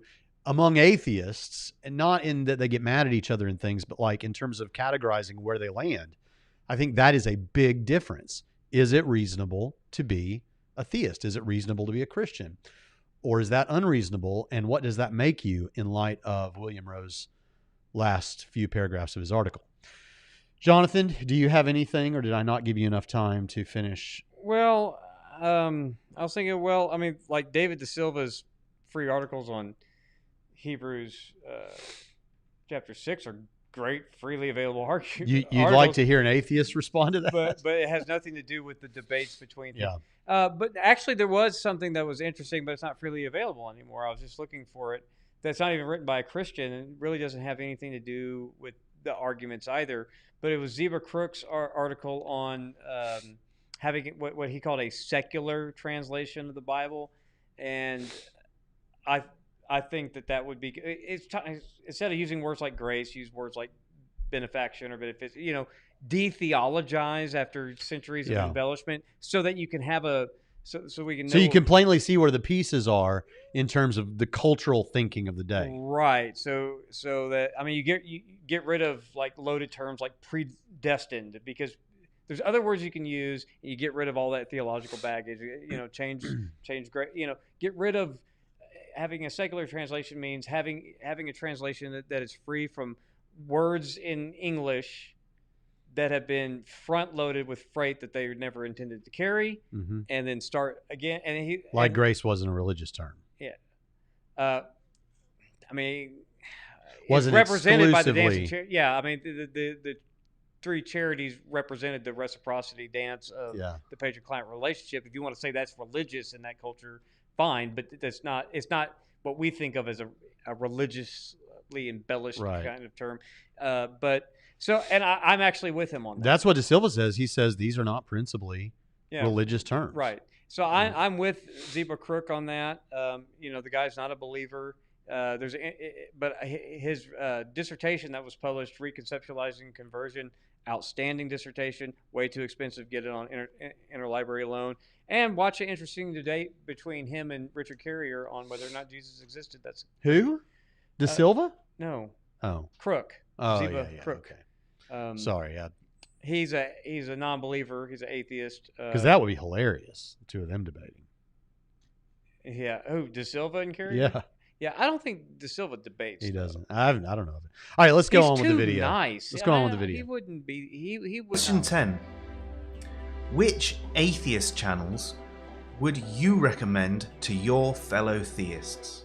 among atheists, and not in that they get mad at each other and things, but like in terms of categorizing where they land. I think that is a big difference. Is it reasonable to be a theist? Is it reasonable to be a Christian? Or is that unreasonable? And what does that make you in light of William Rowe's last few paragraphs of his article? Jonathan, do you have anything, or did I not give you enough time to finish? Well, I was thinking, I mean, like David De Silva's free articles on Hebrews chapter 6 are great freely available argument. You'd like to hear an atheist respond to that? but it has nothing to do with the debates between them. Yeah. But actually, there was something that was interesting, but it's not freely available anymore. I was just looking for it. That's not even written by a Christian, and it really doesn't have anything to do with the arguments either. But it was Zeba Crook's article on having what he called a secular translation of the Bible, and I think that would be instead of using words like grace, use words like benefaction or benefits. De-theologize after centuries of embellishment, so that you can have so we can know. So you can plainly see where the pieces are in terms of the cultural thinking of the day. Right. So that you get rid of like loaded terms like predestined, because there's other words you can use. And you get rid of all that theological baggage. Change great. Get rid of. Having a secular translation means having a translation that is free from words in English that have been front loaded with freight that they were never intended to carry, and then start again. Grace wasn't a religious term. Yeah. Wasn't represented by the exclusively. dancing. Yeah. The three charities represented the reciprocity dance of the patron-client relationship. If you want to say that's religious in that culture, fine, but it's not what we think of as a religiously embellished kind of term. I'm actually with him on that. That's what De Silva says. He says these are not principally religious terms. Right. So I'm with Zeba Crook on that. The guy's not a believer. But his dissertation that was published, Reconceptualizing Conversion, outstanding dissertation, way too expensive. Get it on interlibrary loan. And watch an interesting debate between him and Richard Carrier on whether or not Jesus existed. That's who? De Silva? No. Oh. Crook. Oh, Zeba Crook. Okay. Sorry. He's a non-believer. He's an atheist. Because that would be hilarious, the two of them debating. Yeah. Who? De Silva and Carrier? Yeah. Yeah, I don't think De Silva debates. He doesn't. I don't know. All right, let's go on with the video. Nice. Let's go on with the video. He wouldn't be. He would. Question 10. Which atheist channels would you recommend to your fellow theists?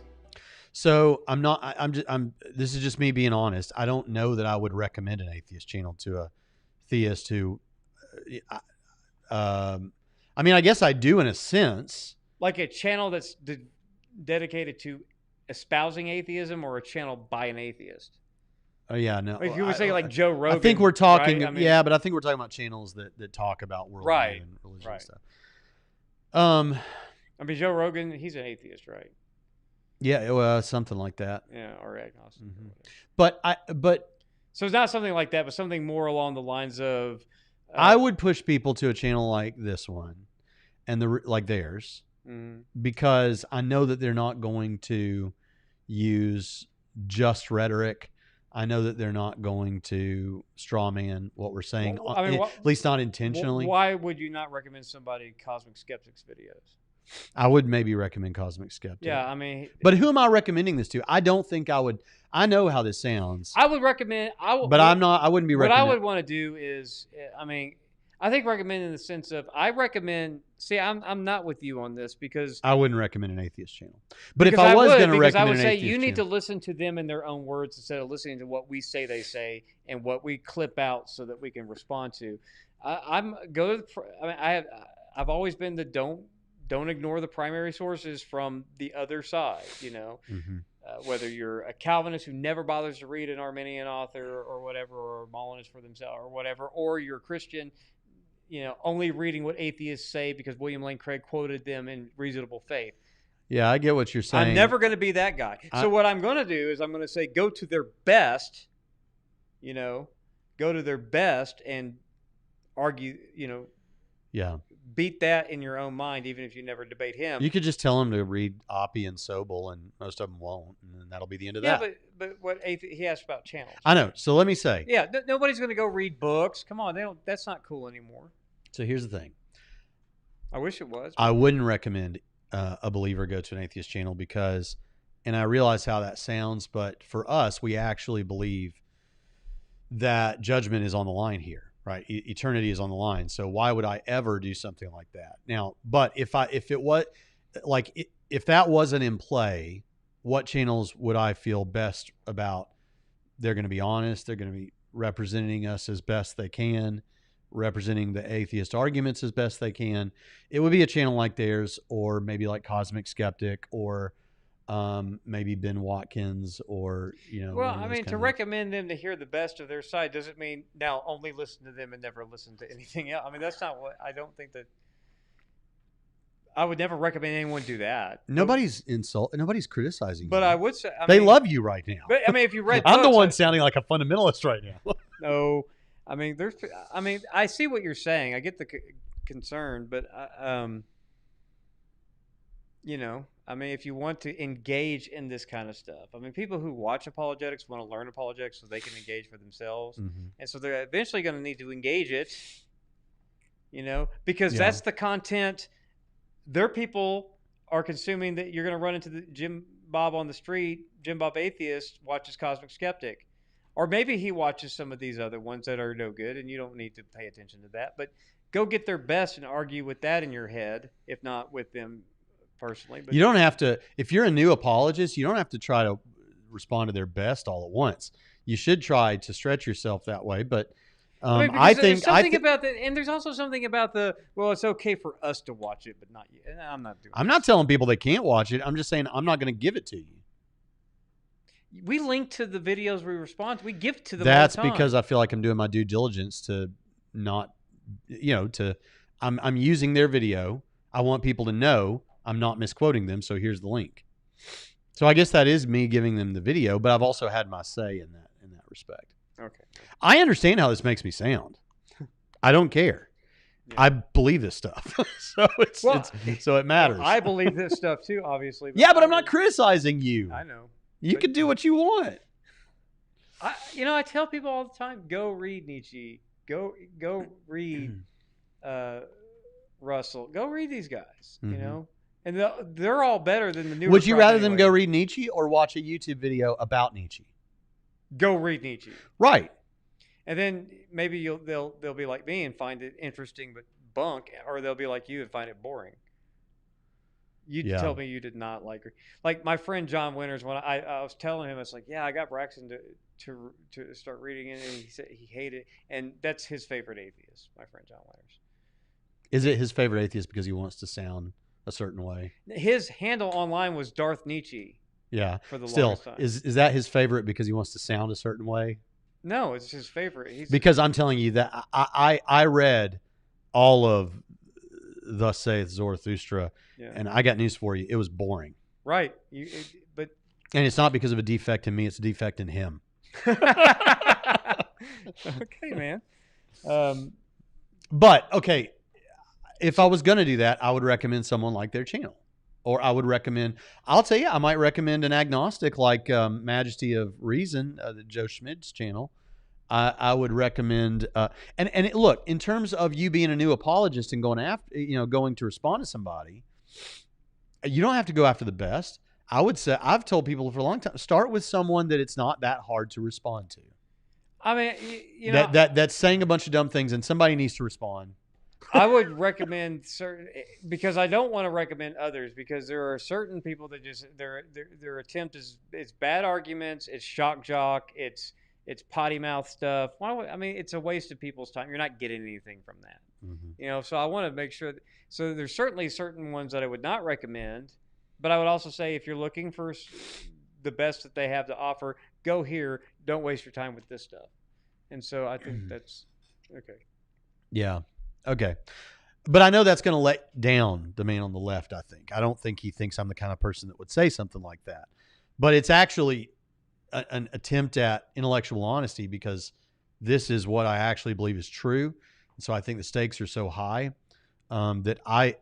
So this is just me being honest. I don't know that I would recommend an atheist channel to a theist who, I guess I do in a sense. Like a channel that's dedicated to espousing atheism, or a channel by an atheist? Oh yeah, no. Like you would say like Joe Rogan. I think we're talking, right? but I think we're talking about channels that talk about worldview and religion and stuff. Joe Rogan, he's an atheist, right? Yeah, well, something like that. Yeah, or agnostic. But so it's not something like that, but something more along the lines of. I would push people to a channel like this one, and like theirs, because I know that they're not going to use just rhetoric. I know that they're not going to strawman what we're saying, at least not intentionally. Why would you not recommend somebody Cosmic Skeptics videos? I would maybe recommend Cosmic Skeptic. Yeah, but who am I recommending this to? I don't think I would. I know how this sounds. I would recommend. But I'm not. I wouldn't be recommending. What I would want to do is, I think recommend in the sense of I recommend. See, I'm not with you on this because I wouldn't recommend an atheist channel. But if I was going to recommend, I would an say atheist you need channel, to listen to them in their own words instead of listening to what we say they say and what we clip out so that we can respond to. I've always been the don't ignore the primary sources from the other side. Whether you're a Calvinist who never bothers to read an Arminian author or whatever, or a Molinist for themselves or whatever, or you're a Christian, only reading what atheists say because William Lane Craig quoted them in Reasonable Faith. Yeah, I get what you're saying. I'm never going to be that guy. So what I'm going to do is I'm going to say go to their best, go to their best and argue, yeah. Beat that in your own mind, even if you never debate him. You could just tell him to read Oppie and Sobel, and most of them won't, and then that'll be the end of that. Yeah, but what he asked about channels. I know. So let me say. Yeah, nobody's going to go read books. Come on, that's not cool anymore. So here's the thing. I wish it was. I wouldn't recommend a believer go to an atheist channel because, and I realize how that sounds, but for us, we actually believe that judgment is on the line here. Right, eternity is on the line. So why would I ever do something like that? Now, but if that wasn't in play, what channels would I feel best about They're going to be honest. They're going to be representing us as best they can, representing the atheist arguments as best they can. It would be a channel like theirs, or maybe like Cosmic Skeptic, or maybe Ben Watkins, or Well, I mean, to recommend them to hear the best of their side doesn't mean now only listen to them and never listen to anything else. I mean, that's not what I don't think that. I would never recommend anyone do that. Nobody's criticizing. But you. I would say they love you right now. But I mean, if you read, I'm the one sounding like a fundamentalist right now. No, I mean, I see what you're saying. I get the concern, but I mean, if you want to engage in this kind of stuff, I mean, people who watch apologetics want to learn apologetics so they can engage for themselves, and so they're eventually going to need to engage it. Because that's the content their people are consuming. That you're going to run into the Jim Bob on the street, Jim Bob Atheist watches Cosmic Skeptic. Or maybe he watches some of these other ones that are no good, and you don't need to pay attention to that. But go get their best and argue with that in your head, if not with them personally. But you don't have to. If you're a new apologist, you don't have to try to respond to their best all at once. You should try to stretch yourself that way. But I think about that, and there's also something about it's okay for us to watch it, but not you. And I'm not telling people they can't watch it. I'm just saying I'm not going to give it to you. We link to the videos we respond to. We give to them. That's all the time. because I feel like I'm doing my due diligence to not, I'm using their video. I want people to know I'm not misquoting them. So here's the link. So I guess that is me giving them the video, but I've also had my say in that respect. Okay. I understand how this makes me sound. I don't care. Yeah. I believe this stuff. So it matters. Well, I believe this stuff too, obviously. But I'm not criticizing you. I know. You can do what you want. I tell people all the time, go read Nietzsche. Go read Russell. Go read these guys, And they're all better than the new. Would you rather them go read Nietzsche or watch a YouTube video about Nietzsche? Go read Nietzsche. Right. And then maybe they'll be like me and find it interesting but bunk, or they'll be like you and find it boring. You tell me you did not like her. Like my friend John Winters, when I was telling him, it's like, yeah, I got Braxton to start reading it, and he said he hated it. And that's his favorite atheist, my friend John Winters. Is it his favorite atheist because he wants to sound a certain way? His handle online was Darth Nietzsche. Yeah. For the longest time. Is that his favorite because he wants to sound a certain way? No, it's his favorite. Because I'm telling you that I read all of Thus Saith Zarathustra, and I got news for you. It was boring. Right. And it's not because of a defect in me. It's a defect in him. Okay, man. But, okay, if I was going to do that, I would recommend someone like their channel. Or I would recommend, I'll tell you, I might recommend an agnostic like Majesty of Reason, Joe Schmidt's channel. I would recommend, look, in terms of you being a new apologist and going to respond to somebody, you don't have to go after the best. I would say, I've told people for a long time, start with someone that it's not that hard to respond to. I mean, that's saying a bunch of dumb things and somebody needs to respond. I would recommend certain, because I don't want to recommend others, because there are certain people that just their attempt is bad arguments, it's shock jock, it's potty mouth stuff. It's a waste of people's time. You're not getting anything from that. Mm-hmm. So I want to make sure. So there's certainly certain ones that I would not recommend, but I would also say if you're looking for the best that they have to offer, go here. Don't waste your time with this stuff. And so I think that's okay. Yeah. Okay. But I know that's going to let down the man on the left, I think. I don't think he thinks I'm the kind of person that would say something like that. But it's actually an attempt at intellectual honesty, because this is what I actually believe is true. And so I think the stakes are so high that I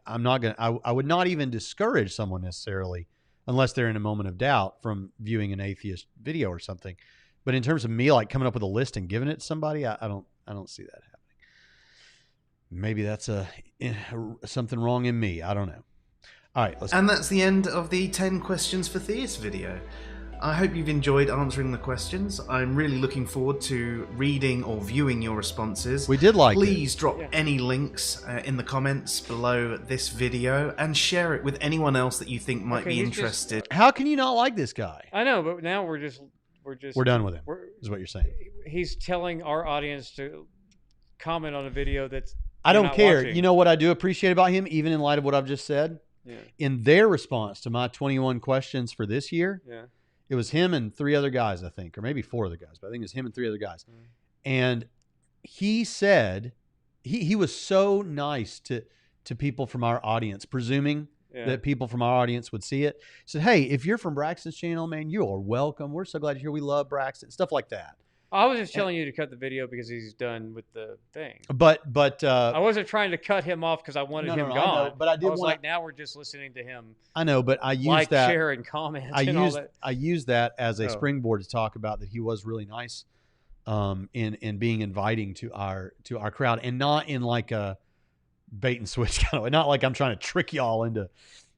would not even discourage someone necessarily, unless they're in a moment of doubt, from viewing an atheist video or something. But in terms of me like coming up with a list and giving it to somebody, I don't see that happening. Maybe that's something wrong in me. I don't know. All right. And that's the end of the 10 questions for Theists video. I hope you've enjoyed answering the questions. I'm really looking forward to reading or viewing your responses. We did like it. Please drop any links in the comments below this video and share it with anyone else that you think might be interested. How can you not like this guy? I know, but now we're done with him. is what you're saying. He's telling our audience to comment on a video that's I they're don't not care. watching. You know what I do appreciate about him, even in light of what I've just said? Yeah. In their response to my 21 questions for this year, Yeah. it was him and 3 other guys, I think, or maybe 4 other guys, but I think it was him and 3 other guys. And he said he was so nice to people from our audience, presuming that people from our audience would see it. He said, "Hey, if you're from Braxton's channel, man, you are welcome. We're so glad you're here. We love Braxton." Stuff like that. I was just telling you to cut the video because he's done with the thing. But I wasn't trying to cut him off because I wanted him I gone. know, but I did was wanna- like, now we're just listening to him. I know, but I used Like, that. share, and comment. And all that. I used that as a Oh. springboard to talk about that he was really nice, in being inviting to our crowd, and not in like a bait and switch kind of way. Not like I'm trying to trick y'all into.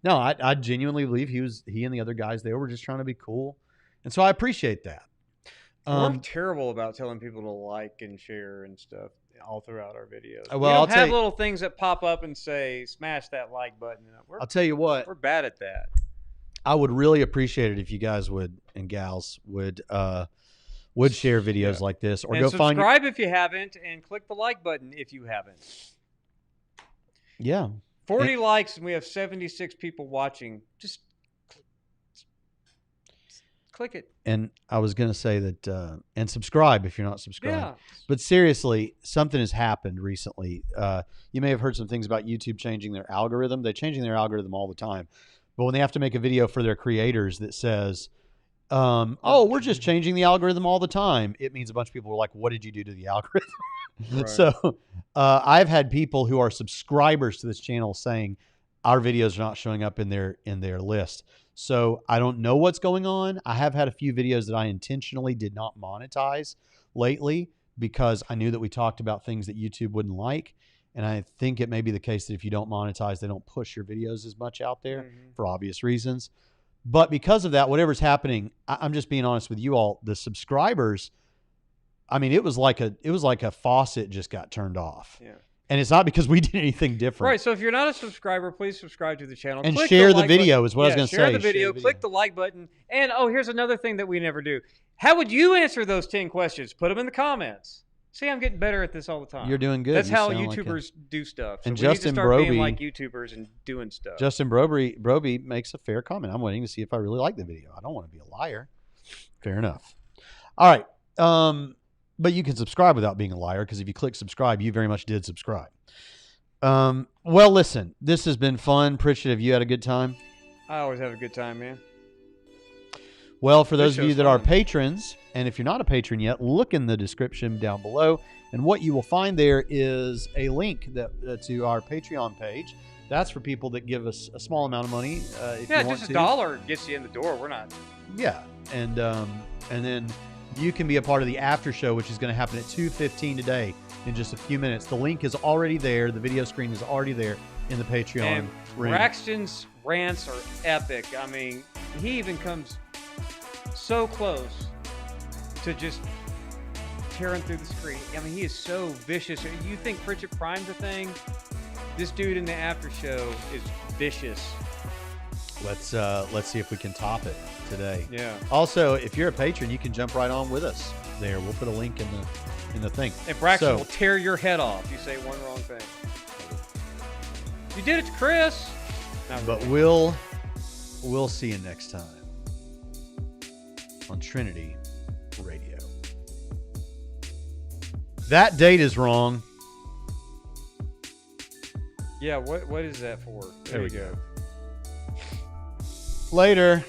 No, I genuinely believe he and the other guys there were just trying to be cool, and so I appreciate that. We're terrible about telling people to like and share and stuff all throughout our videos. Well, we I'll don't tell have you- little things that pop up and say, smash that like button. I'll tell you what, We're bad at that. I would really appreciate it if you guys would and gals would share videos like this, or And go find. subscribe if you haven't, and click the like button if you haven't. Yeah, 40 likes, and we have 76 people watching. Just click it. and I was gonna say that, and subscribe if you're not subscribed. Yeah. But seriously, something has happened recently. You may have heard some things about YouTube changing their algorithm. They're changing their algorithm all the time. But when they have to make a video for their creators that says, oh, we're just changing the algorithm all the time, it means a bunch of people are like, what did you do to the algorithm? Right. So I've had people who are subscribers to this channel saying our videos are not showing up in their list. So I don't know what's going on. I have had a few videos that I intentionally did not monetize lately because I knew that we talked about things that YouTube wouldn't like. And I think it may be the case that if you don't monetize, they don't push your videos as much out there for obvious reasons. But because of that, whatever's happening, I'm just being honest with you all, the subscribers, I mean, it was like a faucet just got turned off. Yeah. And it's not because we did anything different. Right. So if you're not a subscriber, please subscribe to the channel. And Click share the like video button. is what I was gonna Share say. the video. Share the Click video. the like button. And here's another thing that we never do. How would you answer those 10 questions? Put them in the comments. See, I'm getting better at this all the time. You're doing good. That's You how sound like YouTubers do stuff. So And we need Justin to start being Broby- like YouTubers and doing stuff. Justin Broby makes a fair comment. I'm waiting to see if I really like the video. I don't want to be a liar. Fair enough. All right. But you can subscribe without being a liar, because if you click subscribe, you very much did subscribe. Well, listen, this has been fun. Pritchett, have you had a good time? I always have a good time, man. Well, for This those of you show's that are fun. patrons, and if you're not a patron yet, look in the description down below. And what you will find there is a link to our Patreon page. That's for people that give us a small amount of money. If Yeah, you want just to. $1 gets you in the door. We're not. Yeah, and then you can be a part of the after show, which is going to happen at 2:15 today in just a few minutes. The link is already there. The video screen is already there in the Patreon And room. Braxton's rants are epic. I mean, he even comes so close to just tearing through the screen. I mean, he is so vicious. You think Pritchett Prime's a thing? This dude in the after show is vicious. Let's see if we can top it today. Yeah. Also, if you're a patron, you can jump right on with us there. We'll put a link in the thing. And Braxton So- will tear your head off if you say one wrong thing. You did it to Chris. Not But really. we'll see you next time on Trinity Radio. That date is wrong. Yeah, what is that for? There we you Later.